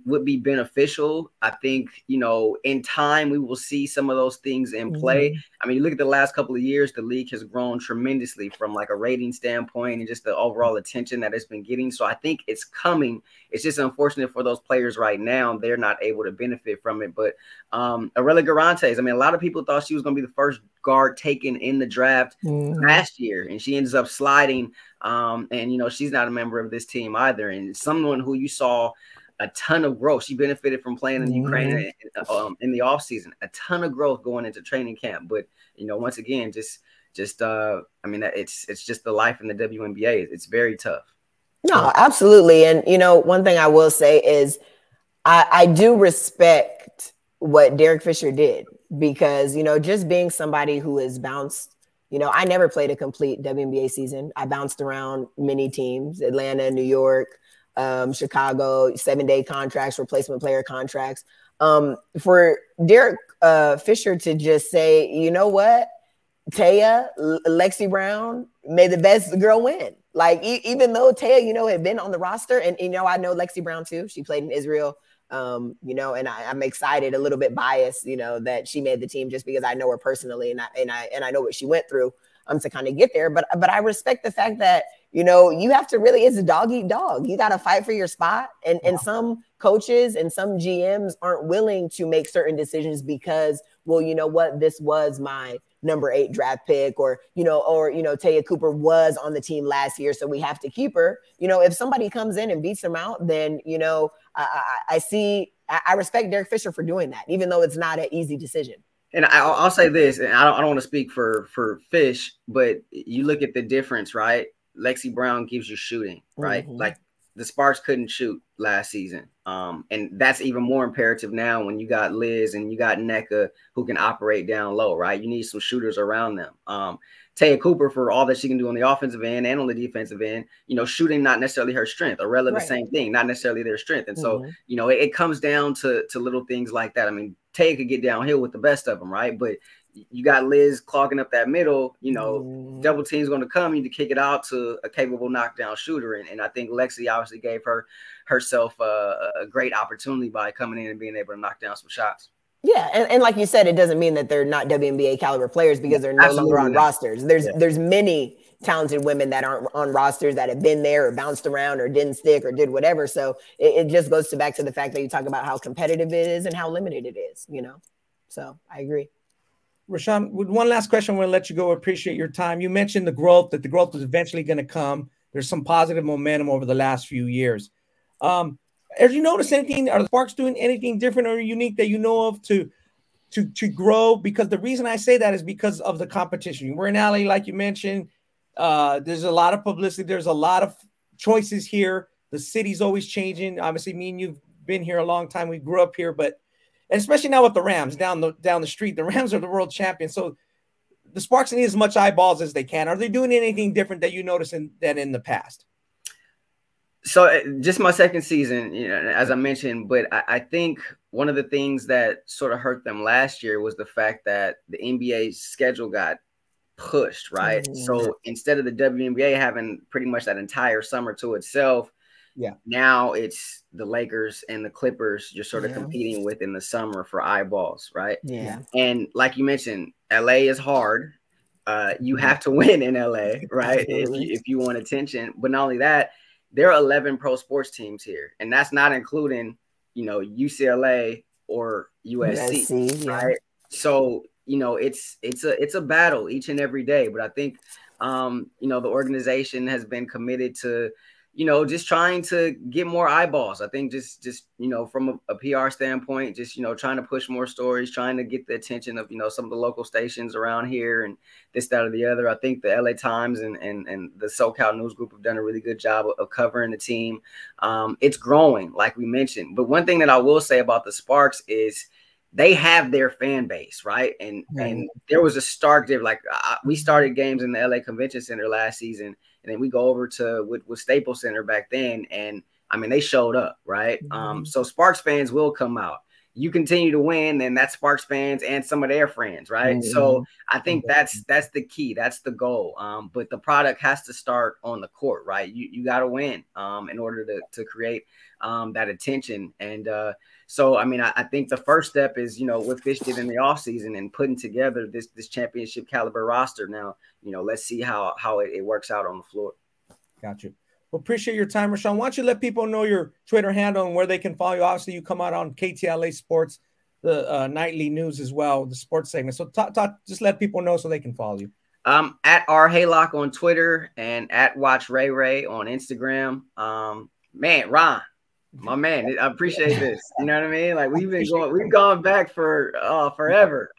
would be beneficial. I think, in time, we will see some of those things in play. I mean, you look at the last couple of years, the league has grown tremendously from like a rating standpoint and just the overall attention that it's been getting. So I think it's coming. It's just unfortunate for those players right now. They're not able to benefit from it. But Arella Garantes, I mean, a lot of people thought she was going to be the first guard taken in the draft last year, and she ends up sliding. And, she's not a member of this team either. And someone who you saw a ton of growth. She benefited from playing in Ukraine in the offseason. A ton of growth going into training camp. But, once again, I mean, it's just the life in the WNBA. It's very tough. No, absolutely. And, one thing I will say is I do respect what Derek Fisher did because, just being somebody who has bounced, I never played a complete WNBA season. I bounced around many teams, Atlanta, New York, Chicago, 7-day contracts, replacement player contracts. For Derek Fisher to just say, you know what, Taya, Lexi Brown, may the best girl win. Like, even though Taya, had been on the roster, and, I know Lexi Brown too. She played in Israel, and I'm excited, a little bit biased, that she made the team just because I know her personally and I know what she went through to kind of get there. But I respect the fact that, you have to really, it's a dog eat dog. You got to fight for your spot. And some coaches and some GMs aren't willing to make certain decisions because, well, you know what, this was my number 8 draft pick, or Taya Cooper was on the team last year, so we have to keep her. If somebody comes in and beats them out, then, I respect Derek Fisher for doing that, even though it's not an easy decision. And I'll say this, and I don't want to speak for Fish, but you look at the difference, right? Lexi Brown gives you shooting, right? Like the Sparks couldn't shoot last season. And that's even more imperative now when you got Liz and you got NECA who can operate down low, right? You need some shooters around them. Taya Cooper, for all that she can do on the offensive end and on the defensive end, shooting not necessarily her strength. Arella, the same thing, not necessarily their strength. And so, it comes down to little things like that. I mean, Taya could get downhill with the best of them, right? But you got Liz clogging up that middle, double team's going to come. You need to kick it out to a capable knockdown shooter. And I think Lexi obviously gave herself a great opportunity by coming in and being able to knock down some shots. Yeah, and like you said, it doesn't mean that they're not WNBA caliber players because they're no longer on rosters. There's many talented women that aren't on rosters that have been there or bounced around or didn't stick or did whatever. So it just goes back to the fact that you talk about how competitive it is and how limited it is, So I agree. Rashawn, with one last question, I'm going to let you go. Appreciate your time. You mentioned the growth, that the growth was eventually going to come. there's some positive momentum over the last few years. Have you noticed anything? Are the Sparks doing anything different or unique that you know of to grow? Because the reason I say that is because of the competition. We're in LA, like you mentioned. There's a lot of publicity. There's a lot of choices here. The city's always changing. Obviously, me and you've been here a long time. We grew up here, but and especially now with the Rams down the street, the Rams are the world champions. So the Sparks need as much eyeballs as they can. Are they doing anything different that you notice than in the past? So just my second season, you know, as I mentioned, but I think one of the things that sort of hurt them last year was the fact that the NBA schedule got pushed, right? Mm-hmm. So instead of the WNBA having pretty much that entire summer to itself, now it's the Lakers and the Clippers just sort of competing within the summer for eyeballs, right? Yeah. And like you mentioned, LA is hard. You have to win in LA, right? If you want attention. But not only that, there are 11 pro sports teams here, and that's not including, you know, UCLA or USC, right? So, you know, it's a battle each and every day. But I think, you know, the organization has been committed to, you know, just trying to get more eyeballs. I think just you know, from a PR standpoint, just, you know, trying to push more stories, trying to get the attention of, you know, some of the local stations around here and this, that, or the other. I think the LA Times and the SoCal News Group have done a really good job of covering the team. It's growing, like we mentioned. But one thing that I will say about the Sparks is they have their fan base, right? And there was a stark difference. Like we started games in the LA Convention Center last season, and then we go over to with Staples Center back then, and I mean, they showed up, right? So Sparks fans will come out. You continue to win, and that's Sparks fans and some of their friends, right? So I think that's the key. That's the goal. But the product has to start on the court, right? You got to win in order to create that attention. And so, I mean, I think the first step is, you know, what Fish did in the offseason and putting together this championship caliber roster. Now, you know, let's see how it works out on the floor. Got you. Well, appreciate your time, Rashawn. Why don't you let people know your Twitter handle and where they can follow you? Obviously, you come out on KTLA Sports, the nightly news as well, the sports segment. So just let people know so they can follow you. At R Haylock on Twitter and at Watch Ray Ray on Instagram. Man, Ron, my man, I appreciate this. You know what I mean? Like we've gone back for forever.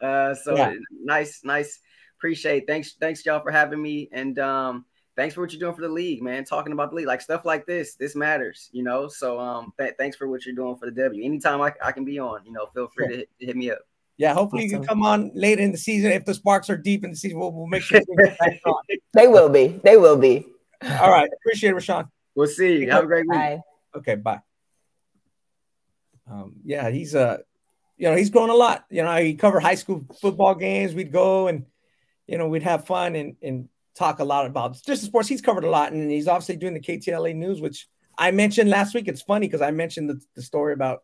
Nice. Appreciate. Thanks y'all for having me. And thanks for what you're doing for the league, man. Talking about the league, like stuff like this matters, you know? So thanks for what you're doing for the W. Anytime I can be on, you know, feel free to hit me up. Yeah, hopefully you can come on later in the season. If the Sparks are deep in the season, we'll make sure They will be. All right. Appreciate it, Rashawn. We'll see you. Have a great week. Bye. Okay, bye. Yeah, he's you know, he's grown a lot. You know, he covered high school football games. We'd go and, you know, we'd have fun and talk a lot about just the sports. He's covered a lot, and he's obviously doing the KTLA news, which I mentioned last week. It's funny because I mentioned the story about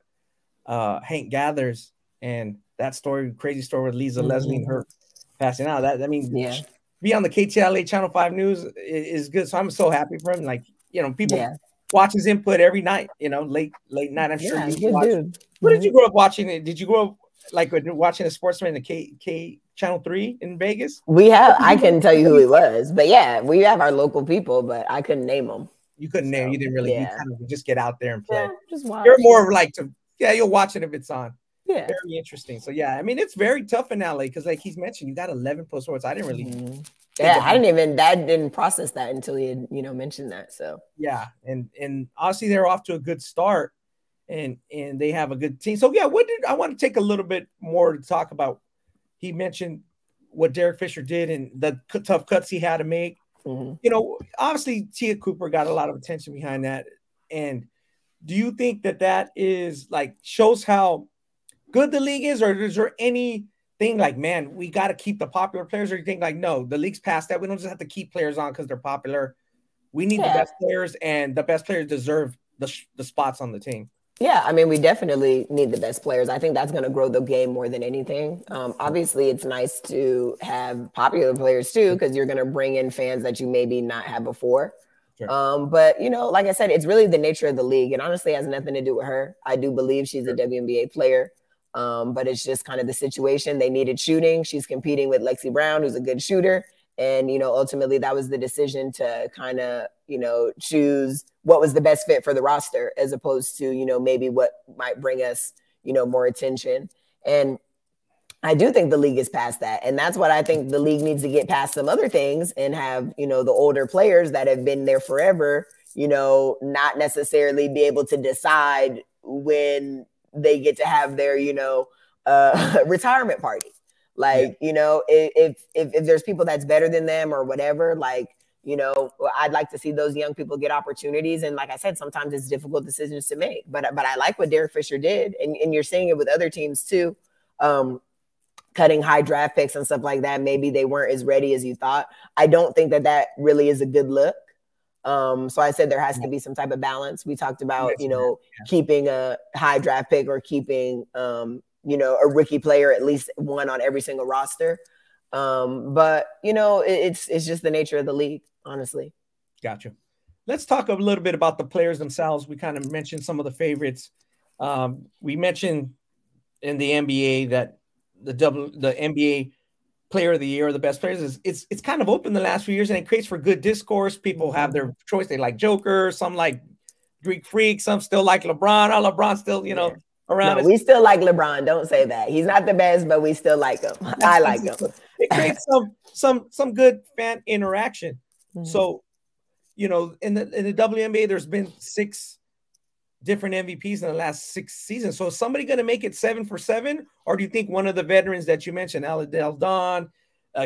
Hank Gathers and that story, crazy story with Lisa Leslie and her passing out. Be on the KTLA Channel 5 News is good. So I'm so happy for him. Like, you know, people watch his input every night, you know, late night. I'm sure you watch. What did you grow up watching? Did you grow up like watching a sportsman in the K Channel 3 in Vegas? I couldn't tell you who he was, but yeah, we have our local people, but I couldn't name them. You couldn't name, you didn't really, you kind of just get out there and play. Yeah, just watch. You're more like you'll watch it if it's on. Yeah. Very interesting. So yeah, I mean, it's very tough in LA because like he's mentioned, you got 11 pro sports. I didn't really I didn't process that until he had, you know, mentioned that. So yeah, and obviously they're off to a good start and they have a good team. So yeah, I want to take a little bit more to talk about. He mentioned what Derek Fisher did and the tough cuts he had to make. You know, obviously Tia Cooper got a lot of attention behind that. And do you think that is like shows how good the league is, or is there anything like, man, we got to keep the popular players, or you think like, no, the league's past that. We don't just have to keep players on because they're popular. We need the best players, and the best players deserve the spots on the team. Yeah, I mean, we definitely need the best players. I think that's going to grow the game more than anything. Obviously, it's nice to have popular players too, because you're going to bring in fans that you maybe not had before. Sure. But, you know, like I said, it's really the nature of the league. It honestly has nothing to do with her. I do believe she's a WNBA player, but it's just kind of the situation. They needed shooting. She's competing with Lexi Brown, who's a good shooter. And, ultimately that was the decision to kind of, choose what was the best fit for the roster as opposed to, maybe what might bring us, more attention. And I do think the league is past that. And that's what I think the league needs to get past some other things and have, the older players that have been there forever, not necessarily be able to decide when they get to have their, retirement party. Like, if there's people that's better than them or whatever, like, I'd like to see those young people get opportunities. And like I said, sometimes it's difficult decisions to make, but I like what Derek Fisher did. And you're seeing it with other teams too. Cutting high draft picks and stuff like that. Maybe they weren't as ready as you thought. I don't think that really is a good look. So I said there has to be some type of balance. We talked about, keeping a high draft pick or keeping, a rookie player, at least one on every single roster. But it's just the nature of the league, honestly. Gotcha. Let's talk a little bit about the players themselves. We kind of mentioned some of the favorites. We mentioned in the NBA that the NBA player of the year, or the best players, it's kind of open the last few years, and it creates for good discourse. People have their choice. They like Joker, some like Greek Freak, some still like LeBron. LeBron still, around. No, we still like LeBron. Don't say that. He's not the best, but we still like him. I like him. It creates some good fan interaction. Mm-hmm. So, in the WNBA, there's been 6 different MVPs in the last 6 seasons. So is somebody going to make it 7 for 7? Or do you think one of the veterans that you mentioned, Adele Dawn,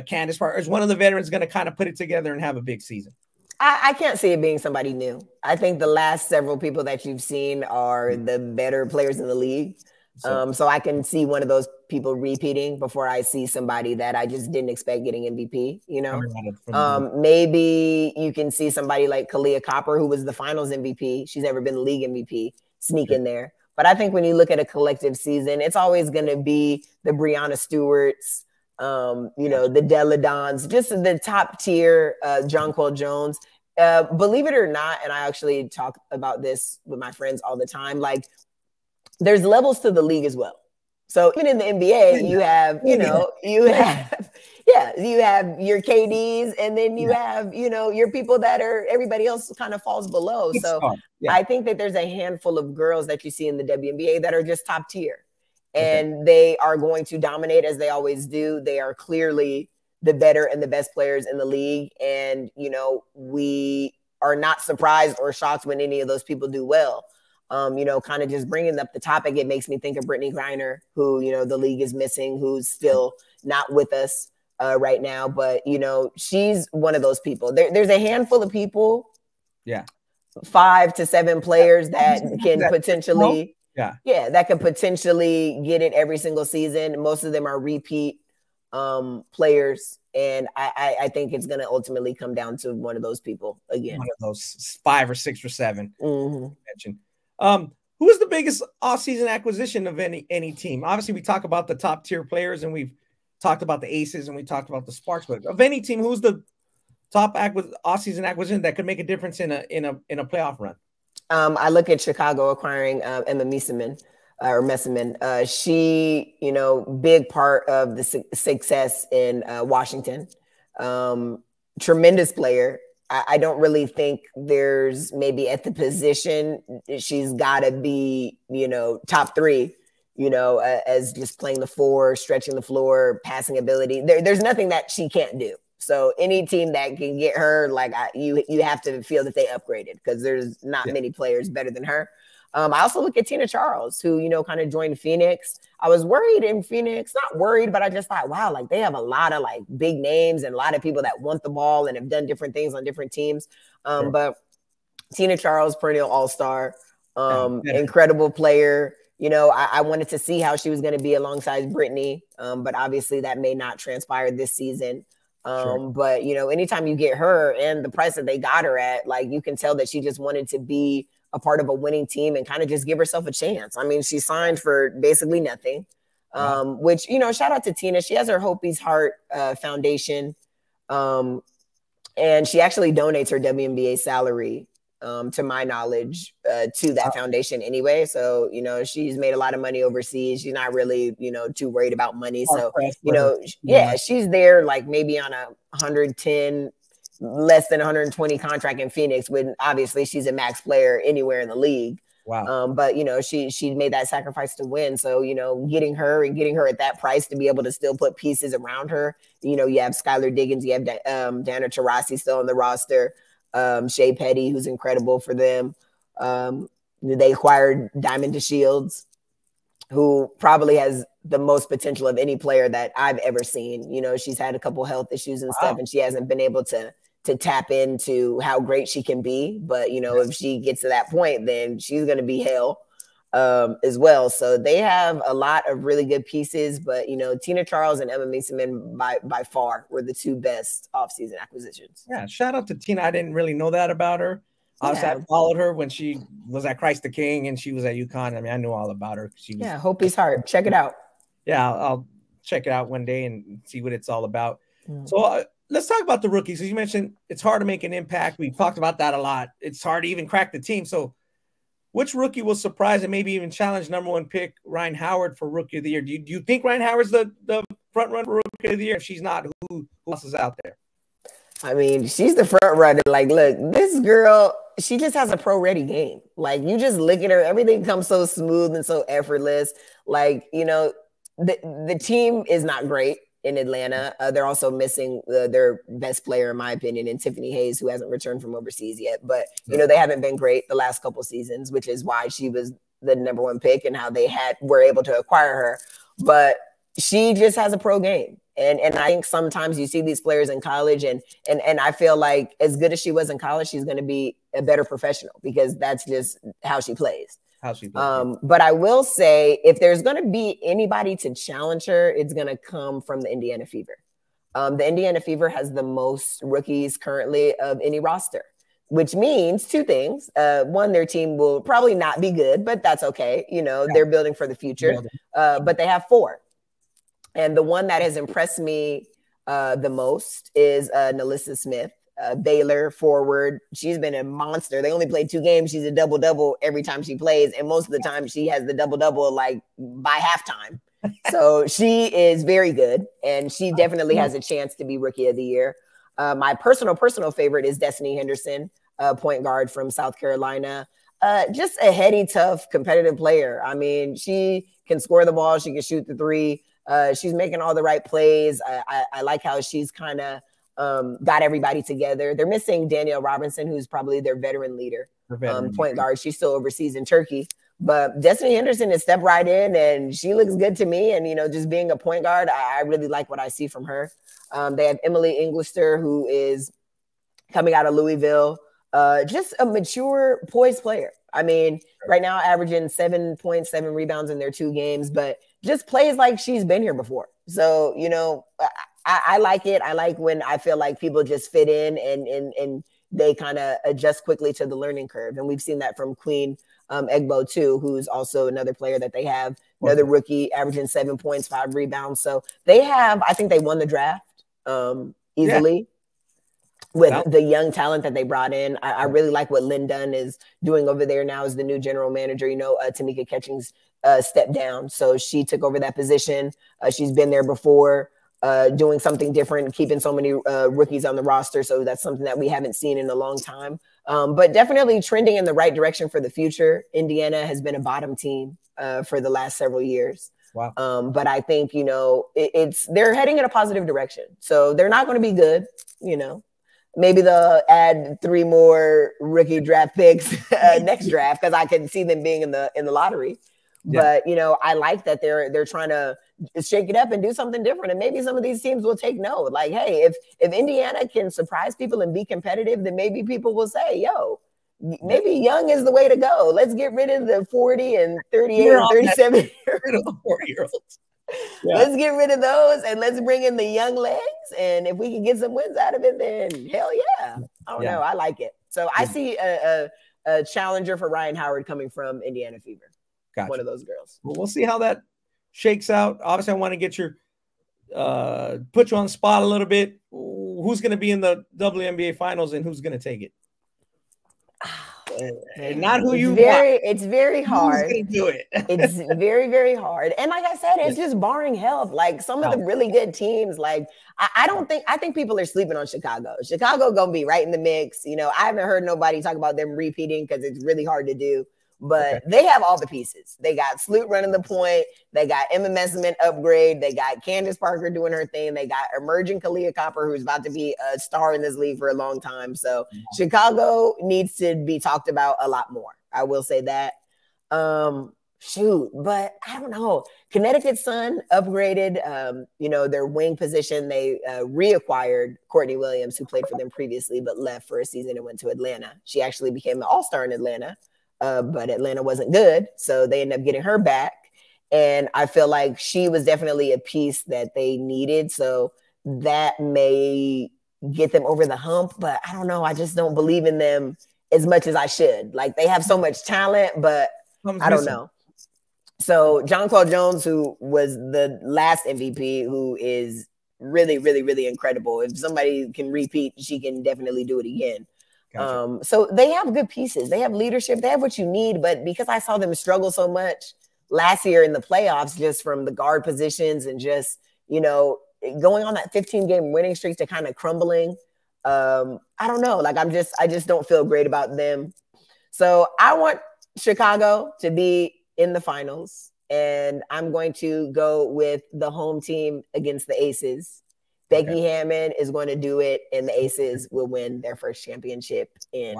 Candace Parker, is one of the veterans going to kind of put it together and have a big season? I can't see it being somebody new. I think the last several people that you've seen are the better players in the league. So I can see one of those people repeating before I see somebody that I just didn't expect getting MVP, Maybe you can see somebody like Kalia Copper, who was the finals MVP. She's never been the league MVP, sneak in there. But I think when you look at a collective season, it's always going to be the Breanna Stewarts, the Delle Dons, just the top tier, Jonquel Jones. Believe it or not, and I actually talk about this with my friends all the time, like, there's levels to the league as well. So even in the NBA, you have, you have your KDs, and then you have, your people that are, everybody else kind of falls below. So I think that there's a handful of girls that you see in the WNBA that are just top tier, and they are going to dominate as they always do. They are clearly the better and the best players in the league. And, we are not surprised or shocked when any of those people do well. Kind of just bringing up the topic, it makes me think of Brittany Griner, who, the league is missing, who's still not with us right now. But, she's one of those people. There's a handful of people, 5 to 7 players that can potentially, that can potentially get it every single season. Most of them are repeat players. And I think it's going to ultimately come down to one of those people again. One of those 5 or 6 or 7 mentioned. Who is the biggest off-season acquisition of any team? Obviously, we talk about the top tier players, and we've talked about the Aces, and we talked about the Sparks. But of any team, who's the top off-season acquisition that could make a difference in a playoff run? I look at Chicago acquiring Emma Meesseman. She, big part of the success in Washington. Tremendous player. I don't really think there's maybe at the position she's got to be, top 3, as just playing the 4, stretching the floor, passing ability. There's nothing that she can't do. So any team that can get her, like you have to feel that they upgraded, because there's not many players better than her. I also look at Tina Charles, who, kind of joined Phoenix. I was worried in Phoenix, not worried, but I just thought, wow, like they have a lot of like big names and a lot of people that want the ball and have done different things on different teams. But Tina Charles, perennial all-star, incredible player. I wanted to see how she was going to be alongside Brittany, but obviously that may not transpire this season. But, anytime you get her and the price that they got her at, like you can tell that she just wanted to be a part of a winning team and kind of just give herself a chance. I mean, she signed for basically nothing, which, shout out to Tina. She has her Hopi's Heart Foundation, and she actually donates her WNBA salary to my knowledge, to that foundation anyway. So, you know, she's made a lot of money overseas. She's not really, you know, too worried about money. So, you know, yeah, she's there like maybe on a 110, less than 120 contract in Phoenix, when obviously she's a max player anywhere in the league. Wow. But you know, she made that sacrifice to win. So, you know, getting her at that price to be able to still put pieces around her. You know, you have Skylar Diggins, you have Diana Taurasi still on the roster, Shea Petty, who's incredible for them. They acquired Diamond DeShields, who probably has the most potential of any player that I've ever seen. You know, she's had a couple health issues and stuff, and she hasn't been able to tap into how great she can be. But, you know, if she gets to that point, then she's going to be hell as well. So they have a lot of really good pieces, but, you know, Tina Charles and Emma Meesseman by far were the two best offseason acquisitions. Yeah. Shout out to Tina. I didn't really know that about her. Yeah. I followed her when she was at Christ the King and she was at UConn. I mean, I knew all about her. She was, Hope's Heart. Check it out. Yeah, I'll check it out one day and see what it's all about. So let's talk about the rookies. As you mentioned, it's hard to make an impact. We talked about that a lot. It's hard to even crack the team. So which rookie will surprise and maybe even challenge #1 pick Rhyne Howard for Rookie of the Year? Do you think Rhyne Howard's the front runner for Rookie of the Year? If she's not, who else is out there? I mean, she's the front runner. Like, look, this girl, she just has a pro-ready game. Like, you just look at her, everything comes so smooth and so effortless. Like, you know, the team is not great in Atlanta. They're also missing their best player, in my opinion, in Tiffany Hayes, who hasn't returned from overseas yet. But, you know, they haven't been great the last couple seasons, which is why she was the #1 pick and how they were able to acquire her. But she just has a pro game. And I think sometimes you see these players in college and I feel like as good as she was in college, she's going to be a better professional because that's just how she plays. But I will say, if there's going to be anybody to challenge her, it's going to come from the Indiana Fever. The Indiana Fever has the most rookies currently of any roster, which means two things. One, their team will probably not be good, but that's okay. You know, they're building for the future. But they have 4. And the one that has impressed me the most is Nalissa Smith, Baylor forward. She's been a monster. They only played 2 games. She's a double-double every time she plays. And most of the time she has the double-double like by halftime. So she is very good. And she definitely has a chance to be Rookie of the Year. My personal favorite is Destiny Henderson, point guard from South Carolina. Just a heady, tough, competitive player. I mean, she can score the ball. She can shoot the 3. She's making all the right plays. I like how she's kind of got everybody together. They're missing Danielle Robinson, who's probably their veteran leader, point guard. She's still overseas in Turkey. But Destiny Henderson has stepped right in, and she looks good to me. And, you know, just being a point guard, I really like what I see from her. They have Emily Englister, who is coming out of Louisville. Just a mature, poised player. I mean, right now averaging 7.7 rebounds in their 2 games, but just plays like she's been here before. So, you know, I like it. I like when I feel like people just fit in and they kind of adjust quickly to the learning curve. And we've seen that from Queen Egbo too, who's also another player that they have, another rookie averaging 7 points, 5 rebounds. So they have, I think they won the draft easily. With the young talent that they brought in. I really like what Lynn Dunn is doing over there now as the new general manager. You know, Tamika Catchings stepped down, so she took over that position. She's been there before, doing something different, keeping so many rookies on the roster. So that's something that we haven't seen in a long time. But definitely trending in the right direction for the future. Indiana has been a bottom team for the last several years. Wow. But I think, you know, they're heading in a positive direction. So they're not going to be good, you know. Maybe they'll add 3 more rookie draft picks next draft because I can see them being in the lottery. Yeah. But, you know, I like that they're trying to shake it up and do something different. And maybe some of these teams will take note. Like, hey, if Indiana can surprise people and be competitive, then maybe people will say, yo, maybe young is the way to go. Let's get rid of the 40 and 38 and 37 4-year-olds. Yeah. Let's get rid of those and let's bring in the young legs. And if we can get some wins out of it, then hell yeah. I don't know. I like it. So I see a challenger for Rhyne Howard coming from Indiana Fever. Gotcha. One of those girls. Well, we'll see how that shakes out. Obviously, I want to get your put you on the spot a little bit. Who's going to be in the WNBA finals and who's going to take it? not who you want. It's very hard. Who's gonna do it? It's very, very hard. And like I said, it's just barring health. Like some of the really good teams, like I think people are sleeping on Chicago. Chicago gonna be right in the mix. You know, I haven't heard nobody talk about them repeating because it's really hard to do. But they have all the pieces. They got Sloot running the point. They got Emma Messman upgrade. They got Candace Parker doing her thing. They got emerging Kalia Copper, who's about to be a star in this league for a long time. So Chicago needs to be talked about a lot more. I will say that. But I don't know. Connecticut Sun upgraded, their wing position. They reacquired Courtney Williams, who played for them previously, but left for a season and went to Atlanta. She actually became an all-star in Atlanta. But Atlanta wasn't good, so they ended up getting her back. And I feel like she was definitely a piece that they needed. So that may get them over the hump, but I don't know. I just don't believe in them as much as I should. Like they have so much talent, but I don't know. So Jonquel Jones, who was the last MVP, who is really, really, really incredible. If somebody can repeat, she can definitely do it again. Gotcha. So they have good pieces. They have leadership. They have what you need. But because I saw them struggle so much last year in the playoffs, just from the guard positions and just, going on that 15-game winning streak to kind of crumbling. I don't know. Like I just don't feel great about them. So I want Chicago to be in the finals. And I'm going to go with the home team against the Aces. Becky Hammond is going to do it, and the Aces will win their first championship in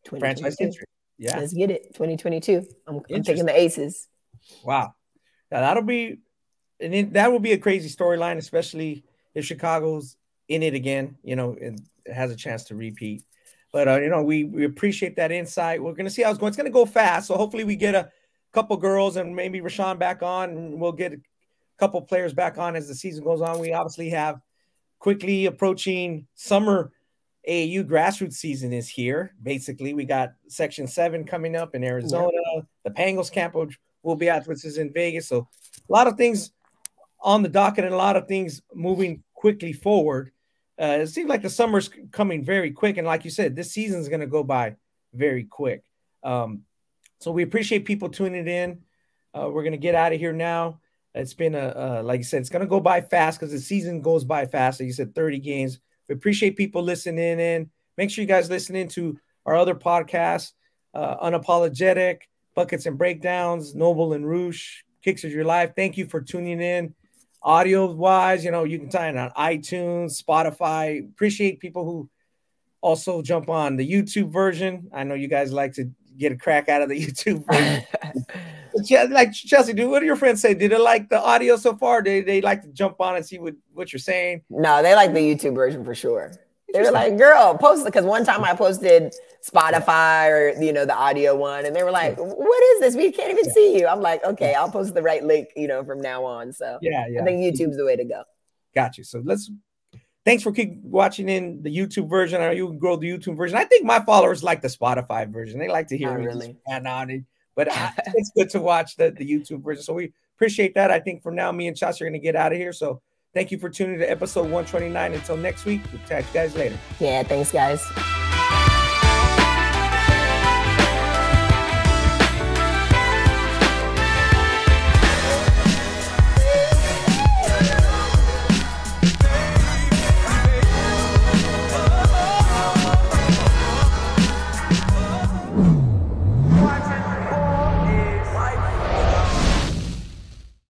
franchise history. Yeah, let's get it. 2022. I'm taking the Aces. Wow, that will be a crazy storyline, especially if Chicago's in it again. And it has a chance to repeat. But we appreciate that insight. We're going to see how it's going. It's going to go fast, so hopefully we get a couple girls and maybe Rashawn back on, and we'll get couple players back on as the season goes on. We obviously have quickly approaching summer AAU grassroots season is here. Basically, we got Section 7 coming up in Arizona. The Pangos camp will be out, which is in Vegas. So a lot of things on the docket and a lot of things moving quickly forward. It seems like the summer's coming very quick. And like you said, this season is going to go by very quick. So we appreciate people tuning in. We're going to get out of here now. It's been like you said, it's going to go by fast because the season goes by fast. Like you said, 30 games. We appreciate people listening in. Make sure you guys listen in to our other podcasts, Unapologetic, Buckets and Breakdowns, Noble and Roosh, Kicks of Your Life. Thank you for tuning in. Audio-wise, you can find it on iTunes, Spotify. Appreciate people who also jump on the YouTube version. I know you guys like to get a crack out of the YouTube version. Like Chelsea, what do your friends say? Did they like the audio so far? They like to jump on and see what you're saying? No, they like the YouTube version for sure. They were like, girl, post it. Because one time I posted Spotify or, the audio one. And they were like, what is this? We can't even see you. I'm like, okay, I'll post the right link, from now on. So I think YouTube's the way to go. Got you. So thanks for keep watching in the YouTube version. I know you can grow the YouTube version. I think my followers like the Spotify version. They like to hear me really. On it. But it's good to watch the YouTube version. So we appreciate that. I think for now, me and Chelsea are going to get out of here. So thank you for tuning to episode 129. Until next week, we'll catch you guys later. Yeah, thanks, guys.